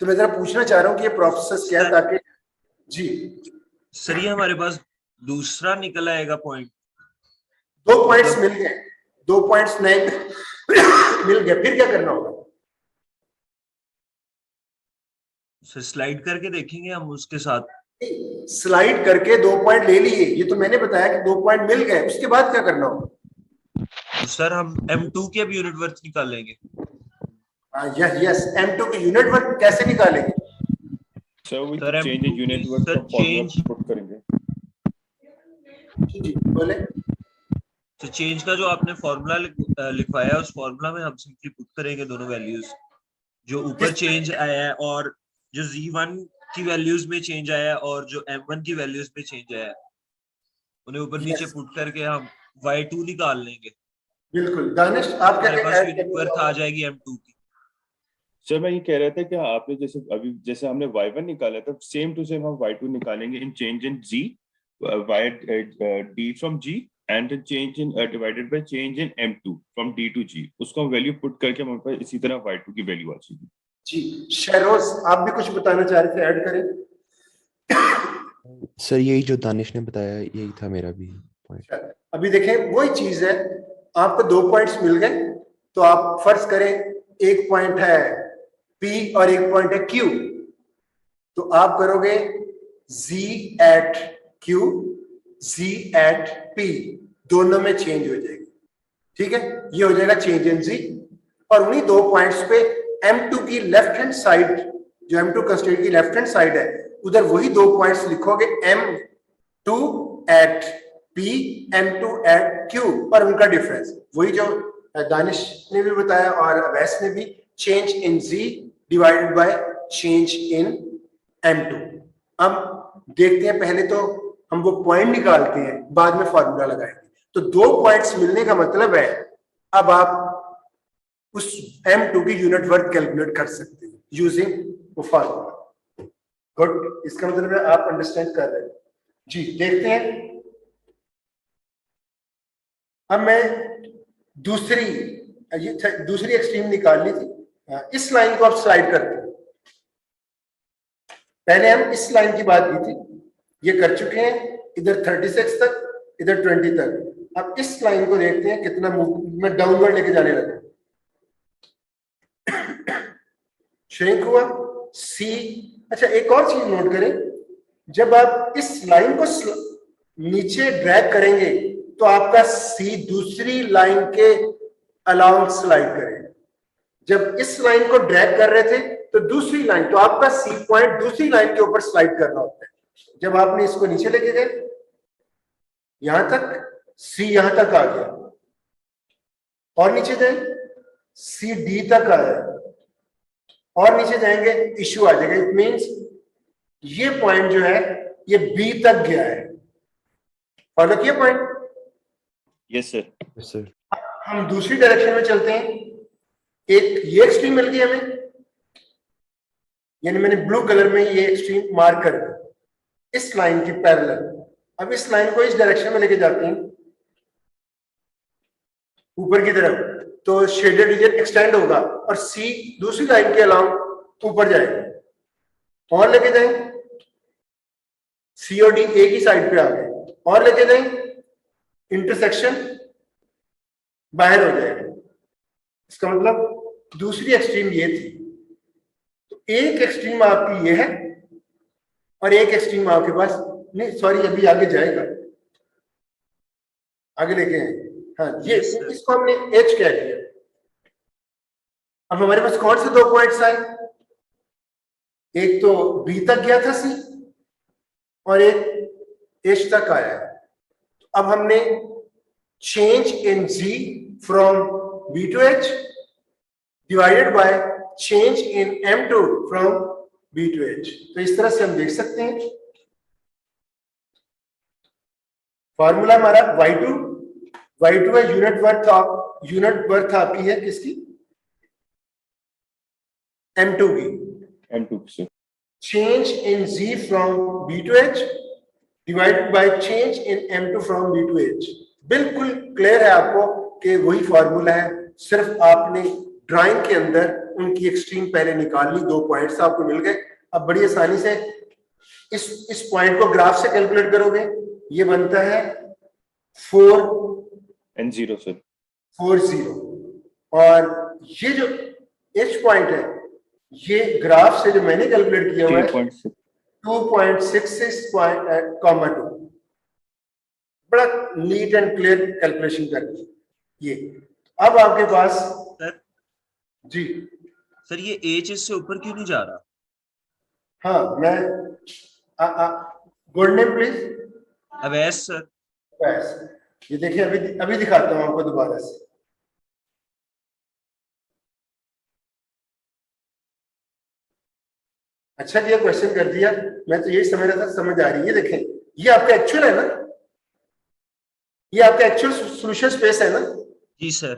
तो मैं जरा पूछना चाह रहा हूँ कि ये प्रोसेस क्या है, ताकि जी सर ये हमारे पास दूसरा निकल आएगा पॉइंट। 2 पॉइंट्स मिल गए, 2 पॉइंट्स नए मिल गए, फिर क्या करना होगा? सर स्लाइड करके देखेंगे हम उसके साथ। स्लाइड करके 2 पॉइंट ले लिए, ये तो मैंने बताया कि 2 पॉइंट मिल गए, उसके बाद क्या करना होगा? तो सर हम M2 के अब यूनिट वर्थ निकालेंगे। यस यस, M2 की यूनिट वर्क कैसे निकालेंगे? So we Sir, change the M2 unit की work sir का formula change- put करेंगे। जी बोले। तो चेंज का जो आपने फॉर्मूला लिखवाया है उस फॉर्मूला में हम सिंपली पुट करेंगे दोनों वैल्यूज, जो ऊपर चेंज आया है और जो Z1 की वैल्यूज में चेंज आया है और जो M1 की वैल्यूज में चेंज आया है, उन्हें ऊपर नीचे Yes. पुट करके हम Y2 निकाल लेंगे। बिल्कुल, दानिश आप क्या हमारे पास ऐड यूनिट वर्थ आ जाएगी M2 की। सर मैं ये कह रहा था कि आपने जैसे अभी जैसे हमने y1 निकाला था, सेम टू सेम हम y2 निकालेंगे in change in g, y d from g and change in divided by change in m2 from d to g, उसको हम वैल्यू पुट करके हमारे पास इसी तरह y2 की वैल्यू आ जाएगी। जी शहरोज आप भी कुछ बताना चाह रहे थे, ऐड करें। सर यही जो दानिश ने बताया यही था मेरा भी पॉइंट। अभी देखें वही चीज है, आपको 2 पॉइंट्स मिल गए, तो आप फर्ज करें एक पॉइंट है P और एक पॉइंट है Q, तो आप करोगे Z at Q, Z at P, दोनों में चेंज हो जाएगी, ठीक है, ये हो जाएगा चेंज इन Z। और उन्हीं 2 पॉइंट्स पे M2 की लेफ्ट हैंड साइड, जो M2 कंस्ट्रेंट की लेफ्ट हैंड साइड है, उधर वही 2 पॉइंट्स लिखोगे M2 at P, M2 at Q, और उनका डिफरेंस वही जो दानिश ने भी बताया और अवैस ने भी, change in Z divided by change in M2। अब देखते हैं, पहले तो हम वो पॉइंट निकालते हैं, बाद में फॉर्मूला लगाएंगे। तो 2 पॉइंट्स मिलने का मतलब है अब आप उस M2 की यूनिट वर्थ कैलकुलेट कर सकते हैं यूजिंग वो फॉर्मूला। गुड, इसका मतलब है आप अंडरस्टैंड कर रहे हैं। जी देखते हैं, अब मैं दूसरी एक्सट्रीम निकाल ली थी। इस लाइन को आप स्लाइड करते हैं, पहले हम इस लाइन की बात की थी, ये कर चुके हैं, इधर 36 तक, इधर 20 तक। अब इस लाइन को देखते हैं कितना मूवमेंट डाउनवर्ड लेके जाने लगा, श्रिंक हुआ सी। अच्छा एक और चीज नोट करें, जब आप इस लाइन को नीचे ड्रैग करेंगे तो आपका सी दूसरी लाइन के अलाउंग स्लाइड करेगा। जब इस लाइन को ड्रैग कर रहे थे तो दूसरी लाइन, तो आपका सी पॉइंट दूसरी लाइन के ऊपर स्लाइड करना होता है। जब आपने इसको नीचे लेके गए यहां तक, सी यहां तक आ गया, और नीचे जाए सी डी तक आया, और नीचे जाएंगे इश्यू आ जाएगा। इट मींस ये पॉइंट जो है ये बी तक गया है। फॉलो किया point? Yes sir. Yes sir. हम दूसरी डायरेक्शन में चलते हैं, एक ये एक्सट्रीम मिल गई हमें, यानी मैंने ब्लू कलर में ये एक्सट्रीम मार्क कर दी इस लाइन की पैरेलल। अब इस लाइन को इस डायरेक्शन में लेके जाते हैं ऊपर की तरफ, तो शेडेड रीजन एक्सटेंड होगा और सी दूसरी लाइन के अलाउंग ऊपर जाएगा। और लेके जाएं, सी और डी एक ही साइड पे आ गए, और लेके जाएं, इंटरसेक्शन बाहर हो जाएगा। इसका मतलब दूसरी एक्सट्रीम ये थी। तो एक एक्सट्रीम आपकी ये है और एक एक्सट्रीम आपके पास नहीं, सॉरी अभी आगे जाएगा, आगे लेके आए। हाँ ये इसको हमने एच कह दिया। अब हमारे पास कौन से 2 पॉइंट्स आए, एक तो बी तक गया था सी और एक एच तक आया है। तो अब हमने change in G from B to H divided by change in M2 from B to H. तो इस तरह से हम देख सकते हैं फॉर्मूला हमारा y2 है यूनिट वर्थ आपकी है किसकी, M2 की। M2 से change in Z from B to H divided by change in M2 from B to H। बिल्कुल क्लियर है आपको कि वही फॉर्मूला है, सिर्फ आपने ड्राइंग के अंदर उनकी एक्सट्रीम पहले निकाल ली, 2 पॉइंट्स आपको मिल गए। अब बड़ी आसानी से इस पॉइंट को ग्राफ से कैलकुलेट करोगे, ये बनता है 4 and 0 sir. 40, और ये जो H पॉइंट है, ये ग्राफ से जो मैंने कैलकुलेट किया हुआ है 3.6. 2.66.2, बड़ा नीट एंड क्लियर कैलकुलेशन करके ये। अब आपके पास सर जी, सर ये एज इससे ऊपर क्यों नहीं जा रहा? हाँ मैं good name please. Awais sir. बस ये देखिए, अभी दिखाता हूँ आपको दोबारा से। अच्छा किया क्वेश्चन कर दिया, मैं तो यही समझ रहा था, समझ आ रही है। ये देखें, ये आपका एक्चुअल है ना, ये आपका एक्चुअल सॉल्यूशन स्पेस है ना। जी सर।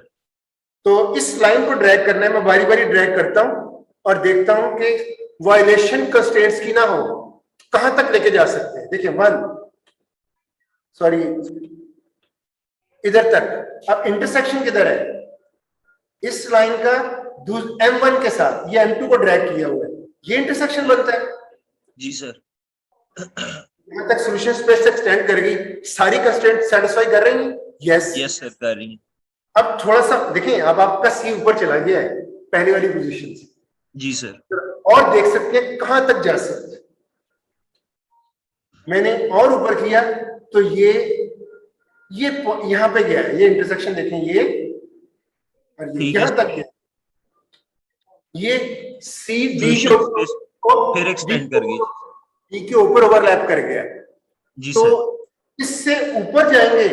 तो इस लाइन को ड्रैग करना है, मैं बारी बारी ड्रैग करता हूं और देखता हूं कि वायलेशन कंस्ट्रेंट्स की ना हो, कहां तक लेके जा सकते हैं। देखिए 1 सॉरी इधर तक। अब इंटरसेक्शन किधर है, इस लाइन का M1 के साथ ये M2 को ड्रैग किया हुआ है, ये इंटरसेक्शन बनता है। जी सर। यहां तक सॉल्यूशन स्पेस एक्सटेंड कर गई, सारी कंस्ट्रेंट सेटिस्फाई कर रही है। यस यस सर कर रही है। अब थोड़ा सा देखें, अब आपका C ऊपर चला गया है पहली वाली पोजीशन से। जी सर। और देख सकते हैं कहां तक जा सकते हैं। मैंने और ऊपर किया तो ये यहां पे गया है, ये इंटरसेक्शन देखें, ये और ये यहां तक गया। ये C D के ऊपर फिर एक्सटेंड कर गई। D के ऊपर ओवरलैप कर गया। जी तो सर। इससे ऊपर जाएंगे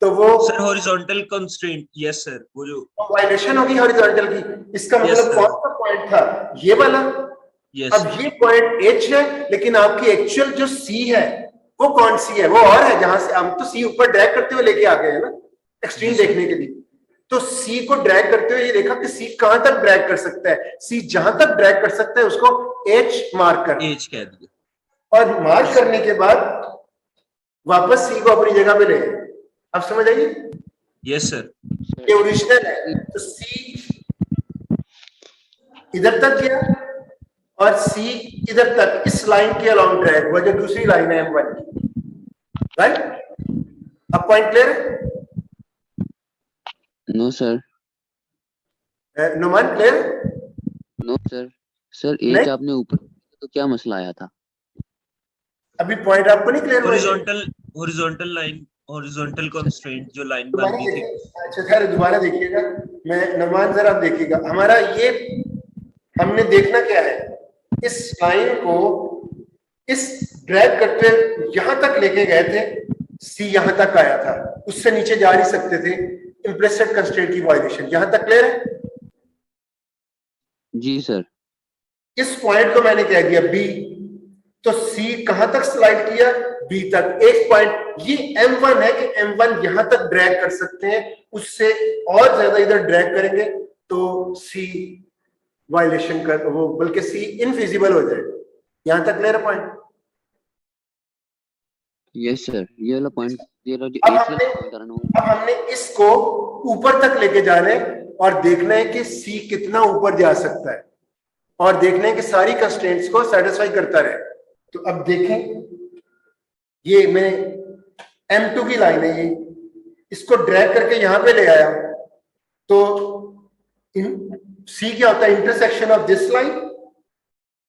तो वो sir horizontal constraint. Yes sir, वो जो वायलेशन होगी हॉरिजॉन्टल की। इसका Yes, मतलब sir. कौन सा पॉइंट था, ये वाला। यस अब ये पॉइंट H है, लेकिन आपकी एक्चुअल जो C है वो कौन सी है, वो और है, जहां से हम तो C ऊपर ड्रैग करते हुए लेके आ गए हैं ना एक्सट्रीम देखने के लिए। तो C को ड्रैग करते हुए ये देखा कि C कहां तक ड्रैग कर सकता है। C जहां तक ड्रैग कर सकता है उसको H मार्क कर, एज कह दिया। और मार्क करने के बाद वापस C को अपनी जगह पे ले आए। अब समझ आइए, यस सर। ये ओरिजिनल है। तो C इधर तक गया और C इधर तक, इस लाइन के अलोंग ड्रैग हुआ, जो दूसरी लाइन है M1 की, राइट। अब पॉइंट क्लियर है? No sir, Numan clear? No sir. Sir as नहीं? आपने ऊपर तो क्या मसला आया था? अभी पॉइंट आपको नहीं क्लियर हुआ? हॉरिजॉन्टल लाइन, हॉरिजॉन्टल कंस्ट्रेंट जो लाइन बन दोबारा गई थी। देखिए, अच्छा खैर दोबारा देखिएगा। मैं नुमान जरा आप देखिएगा, हमारा ये हमने देखना क्या है, इस लाइन को इस ड्रैग करते यहां तक लेके गए थे, C यहां तक आया था, उससे नीचे जा नहीं सकते थे, इम्प्लिसिट कंस्ट्रेंट की वायलेशन। यहां तक क्लियर है? जी सर। इस पॉइंट को मैंने कह दिया B, तो C कहां तक स्लाइड किया, B तक। एक पॉइंट ये M1 है कि M1 यहां तक ड्रैग कर सकते हैं, उससे और ज्यादा इधर ड्रैग करेंगे तो C वायलेशन कर, वो बल्कि C इनफिजिबल हो जाएगा। यहां तक क्लियर है पॉइंट? यस सर, ये वाला पॉइंट, ये वाला जो अब एज हमने वाला कारण वो अब हमने इसको ऊपर तक लेके जाना है और देखना है कि C कितना ऊपर जा सकता है, और देखना है कि सारी कंस्ट्रेंट्स को सेटिस्फाई करता रहे। तो अब देखें, ये मैं M2 की लाइन है, ये इसको ड्रैग करके यहां पे ले आया, तो C क्या होता है, intersection of this line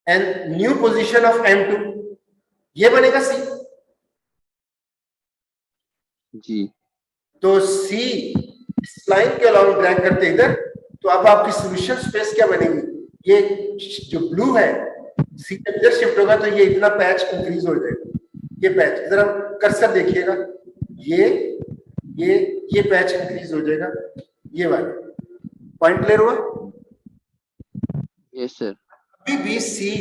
and new position of M2, ये बनेगा C। जी। तो C इस लाइन के अलाउंग ड्रैग करते इधर, तो अब आपकी सॉल्यूशन स्पेस क्या बनेगी, ये जो ब्लू है C जब इधर शिफ्ट होगा तो ये इतना पैच इंक्रीज हो जाएगा। ये पैच इधर हम कर्सर देखिएगा, ये पैच इंक्रीज हो जाएगा, ये वाला पॉइंट क्लियर हुआ? Yes sir. अभी भी C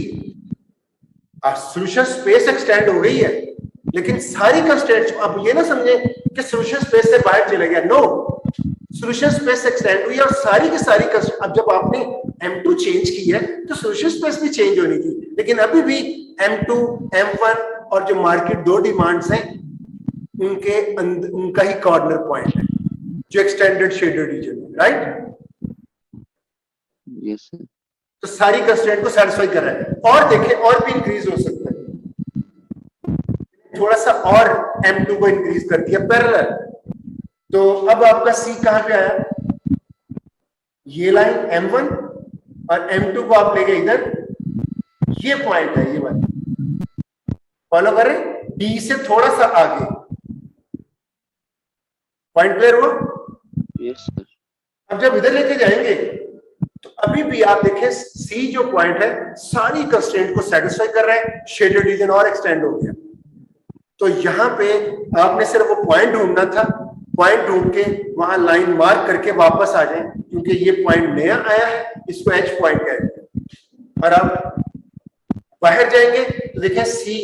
सॉल्यूशन स्पेस एक्सटेंड हो गई है, लेकिन सारी कंस्ट्रेंट्स, अब ये ना समझे कि सॉल्यूशन स्पेस से बाहर चले गया, नो, सॉल्यूशन स्पेस एक्सटेंड हुई और सारी की सारी अब जब आपने M2 चेंज की है तो सॉल्यूशन स्पेस भी चेंज होनी थी, लेकिन अभी भी M2, M1 और जो मार्केट दो डिमांड्स हैं उनके उनका ही कॉर्नर पॉइंट है जो एक्सटेंडेड शेडेड रीजन है, राइट। Yes sir. तो सारी कंस्ट्रेंट को सेटिस्फाई कर रहा है, और देखें और भी इंक्रीज हो सकता है। थोड़ा सा और M2 को इंक्रीज कर दिया पैरेलल, तो अब आपका C कहां पे आया, ये लाइन M1 और M2 को आप ले गए इधर, ये पॉइंट है, ये वाला फॉलो करें, D से थोड़ा सा आगे, पॉइंट क्लियर हुआ? Yes sir. अब जब इधर लेके जाएंगे तो अभी भी आप देखें सी जो पॉइंट है सारी कंस्ट्रेंट को सेटिस्फाई कर रहा है, शेडेड रीजन और एक्सटेंड हो गया। तो यहाँ पे आपने सिर्फ वो पॉइंट ढूंढना था, पॉइंट ढूंढ के वहां लाइन मार्क करके वापस आ जाए, क्योंकि ये पॉइंट नया आया है, इसको एच पॉइंट कहते हैं। और आप बाहर जाएंगे तो देखें सी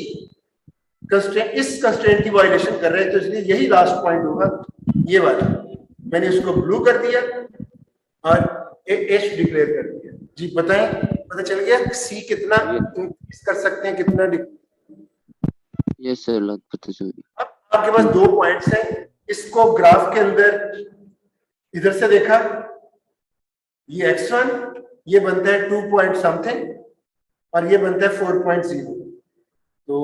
कंस्ट्रेंट, इस कंस्ट्रेंट की वायलेशन कर रहे हैं, तो इसलिए यही लास्ट पॉइंट होगा, ये वाला। मैंने इसको ब्लू कर दिया और एच डिक्लेयर कर दिया। जी बताएं, पता चल गया सी कितना इंक्रीज कर सकते हैं, कितना? यस सर, लग पता चल गया। अब आपके पास दो पॉइंट्स हैं, इसको ग्राफ के अंदर इधर से देखा, ये x1 ये बनता है 2 पॉइंट समथिंग और ये बनता है 4.0। तो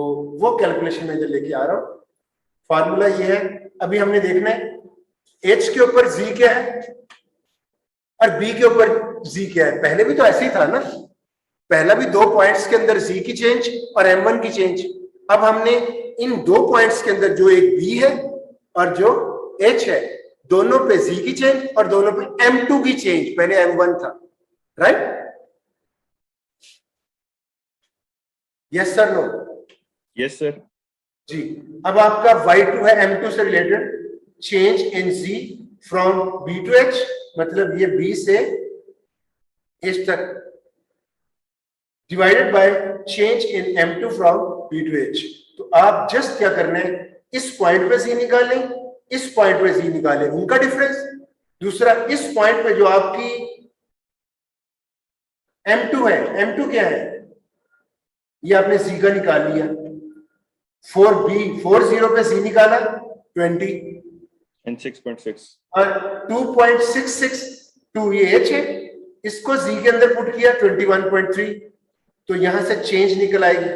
वो कैलकुलेशन में इधर लेके आ रहा हूं। फार्मूला ये है, अभी हमने देखना है h के ऊपर z क्या है और b के ऊपर z क्या है। पहले भी तो ऐसे ही था ना, पहला भी दो पॉइंट्स के अंदर z की चेंज और m1 की चेंज। अब हमने इन दो पॉइंट्स के अंदर जो एक b है और जो h है, दोनों पे z की चेंज और दोनों पे m2 की चेंज, पहले m1 था, right? Yes sir, no? Yes sir. जी। अब आपका y2 है m2 से related, change in z from b to h, मतलब ये b से h तक, divided by change in m2 from b to h। तो आप जस्ट क्या करना है, इस पॉइंट पे z निकालें, इस पॉइंट पे z निकालें, उनका डिफरेंस। दूसरा इस पॉइंट पे जो आपकी m2 है, m2 क्या है, ये आपने z का निकाल लिया, 40 पे z निकाला 20 एंड 6.6 और 2.662 ये h है, इसको z के अंदर पुट किया 21.3, तो यहां से चेंज निकल आएगी।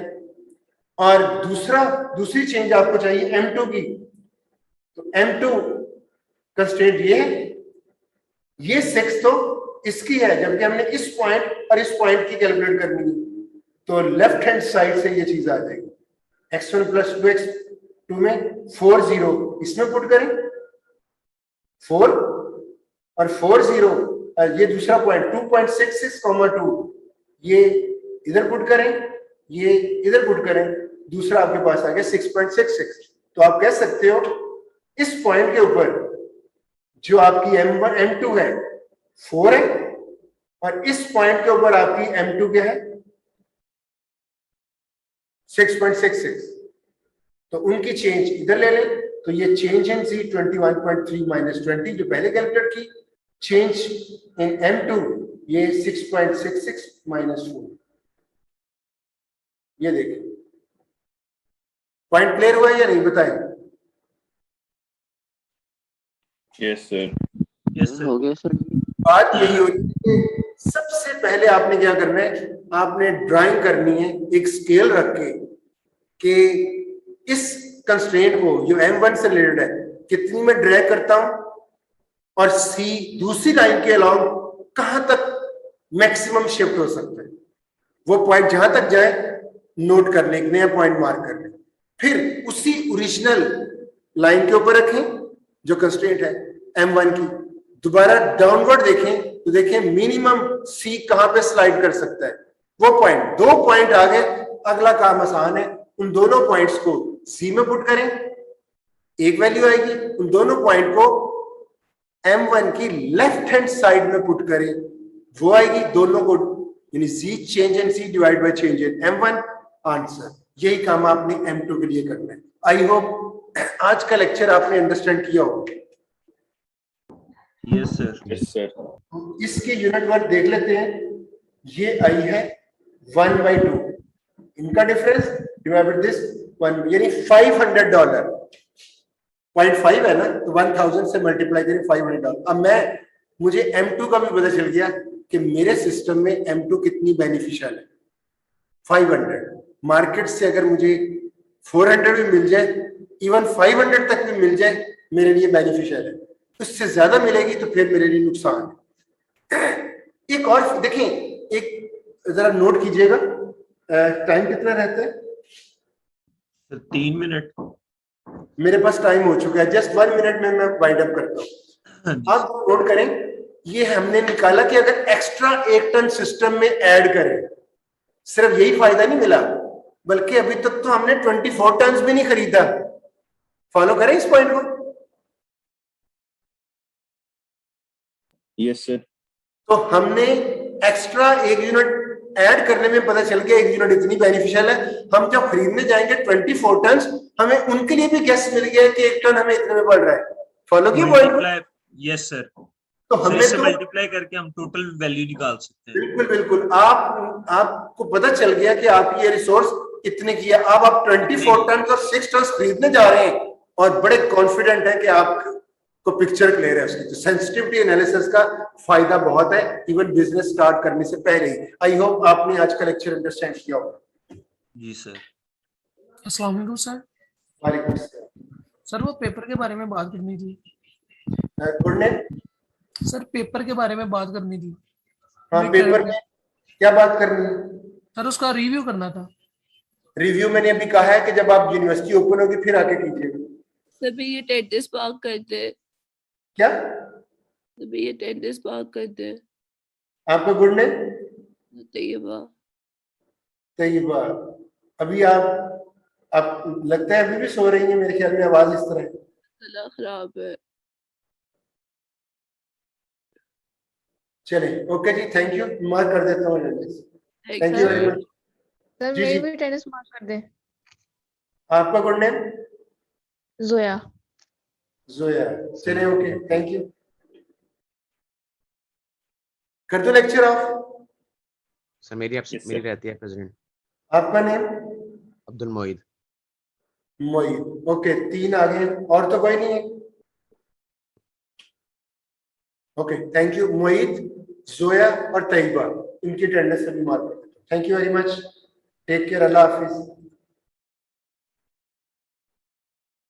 और दूसरी चेंज आपको चाहिए m2 की, तो m2 कंस्ट्रेंट ये है, ये 6 तो इसकी है, जबकि हमने इस पॉइंट और इस पॉइंट की कैलकुलेट करनी है, तो लेफ्ट हैंड साइड से ये चीज आ जाएगी, x1 प्लस 2x2 में 40 इसमें पुट करें 4 और 40 ये दूसरा पॉइंट 2.66, 2 ये इधर पुट करें, ये इधर पुट करें, दूसरा आपके पास आ गया 6.66। तो आप कह सकते हो इस पॉइंट के ऊपर जो आपकी m1 m2 है 4 है और इस पॉइंट के ऊपर आपकी m2 क्या है 6.66, तो उनकी चेंज इधर ले लें, तो ये चेंज इन z 21.3 माइनस 20 जो पहले कैलकुलेट की, चेंज इन m2 ये 6.66 माइनस 4। ये देखिए पॉइंट क्लियर हुआ या नहीं, बताएं? Yes sir. Yes sir. हो गया सर। बात यही होती है कि सबसे पहले आपने क्या करना है, आपने ड्राइंग करनी है एक स्केल रख के कि इस कंस्ट्रेंट को जो m1 से रिलेटेड है कितनी में ड्रैग करता हूं और c दूसरी लाइन के अलाउंग कहां तक मैक्सिमम शिफ्ट हो सकता है, वो पॉइंट जहां तक जाए नोट कर ले, एक नया पॉइंट मार्क कर ले, फिर उसी ओरिजिनल लाइन के ऊपर रखें जो कंस्ट्रेंट है m1 की, दोबारा डाउनवर्ड देखें तो देखें मिनिमम c कहां पे स्लाइड कर सकता है, वो पॉइंट, दो पॉइंट आ गए, अगला काम आसान है, उन दोनों पॉइंट्स को c में पुट करें, एक वैल्यू आएगी, उन दोनों पॉइंट को m1 की लेफ्ट हैंड साइड में पुट करें, वो आएगी, दोनों को यानी z change in c divide by change in m1, answer. यही काम आपने m2 के लिए करना है। आई होप आज का लेक्चर आपने अंडरस्टैंड किया हो। Yes sir. Yes sir. इसके यूनिट वर्क देख लेते हैं, ये आई है 1/2, इनका डिफरेंस डिवाइडेड दिस 1 यानी $500, 0.5 है ना, तो 1000 से मल्टीप्लाई करें $500। अब मुझे m2 का भी पता चल गया कि मेरे सिस्टम में m2 कितनी बेनिफिशियल है, 500। मार्केट से अगर मुझे 400 भी मिल जाए, इवन 500 तक भी मिल जाए, मेरे लिए बेनिफिशियल है। उससे ज्यादा मिलेगी तो फिर मेरे लिए नुकसान है। एक और देखें, एक जरा नोट कीजिएगा, टाइम कितना रहता है? Sir 3 minute. मेरे पास टाइम हो चुका है, जस्ट 1 मिनट में मैं वाइंड अप करता हूँ। हाँ जी, आप नोट करें, ये हमने निकाला कि अगर एक्स्ट्रा 1 टन सिस्टम में ऐड करें, सिर्फ यही फायदा नहीं मिला, बल्कि अभी तक तो हमने 24 टन भी नहीं खरीदा। फॉलो करें इस पॉइंट को? Yes sir. तो हमने एक्स्ट्रा 1 यूनिट ऐड करने में पता चल गया 1 यूनिट इतनी बेनिफिशियल है, हम जब खरीदने जाएंगे 24 टन, हमें उनके लिए भी गैस मिल गया कि 1 टन हमें इतने में पड़ रहा है। फॉलो किया पॉइंट को? मल्टीप्लाई, यस सर, तो सर हमने इससे तो मल्टीप्लाई करके हम टोटल वैल्यू निकाल सकते हैं। बिल्कुल बिल्कुल, आपको पता चल गया कि आप ये रिसोर्स इतने किया, अब आप 24 टन और 6 टन खरीदने जा रहे हैं और बड़े कॉन्फिडेंट है कि आपको पिक्चर क्लियर है उसकी। तो सेंसिटिविटी एनालिसिस का फायदा बहुत है, इवन बिजनेस स्टार्ट करने से पहले ही। आई होप आपने आज का लेक्चर अंडरस्टैंड किया होगा। जी सर। अस्सलाम वालेकुम सर। वालेकुम अस्सलाम। सर वो पेपर के बारे में बात करनी थी। Good name. सर पेपर के बारे में बात करनी थी। हाँ, पेपर में क्या बात करनी है? सर उसका रिव्यू करना था। रिव्यू मैंने अभी कहा है कि जब आप यूनिवर्सिटी ओपन होगी फिर आके कीजिएगा। सभी ये टेनिस पार्क करते हैं, क्या सभी ये टेनिस पार्क करते हैं। आपका गुड नेम? तैयबा। तैयबा। अभी आप लगता है अभी भी सो रही हैं, मेरे ख्याल में आवाज इस तरह है। गला खराब है। चलिए, ओके जी, थैंक यू, मार्क कर देता हूँ attendance. Thank you very much. Sir जी, मेरी जी। भी टेनिस मार्क कर दे। आपका गुड नेम? जोया। जोया। चलिए, ओके, थैंक यू। कर दो लेक्चर ऑफ। सर मेरी Yes, मेरी sir. रहती है प्रेसिडेंट। आपका नेम? अब्दुल मोईद। मोईद। ओके, 3 आ गए, और तो कोई नहीं है? Okay, thank you. Moid, Zoya और तैयबा, इनकी अटेंडेंस अभी मार्क कर देता हूं। Thank you very much, take care, अल्लाह हाफिज।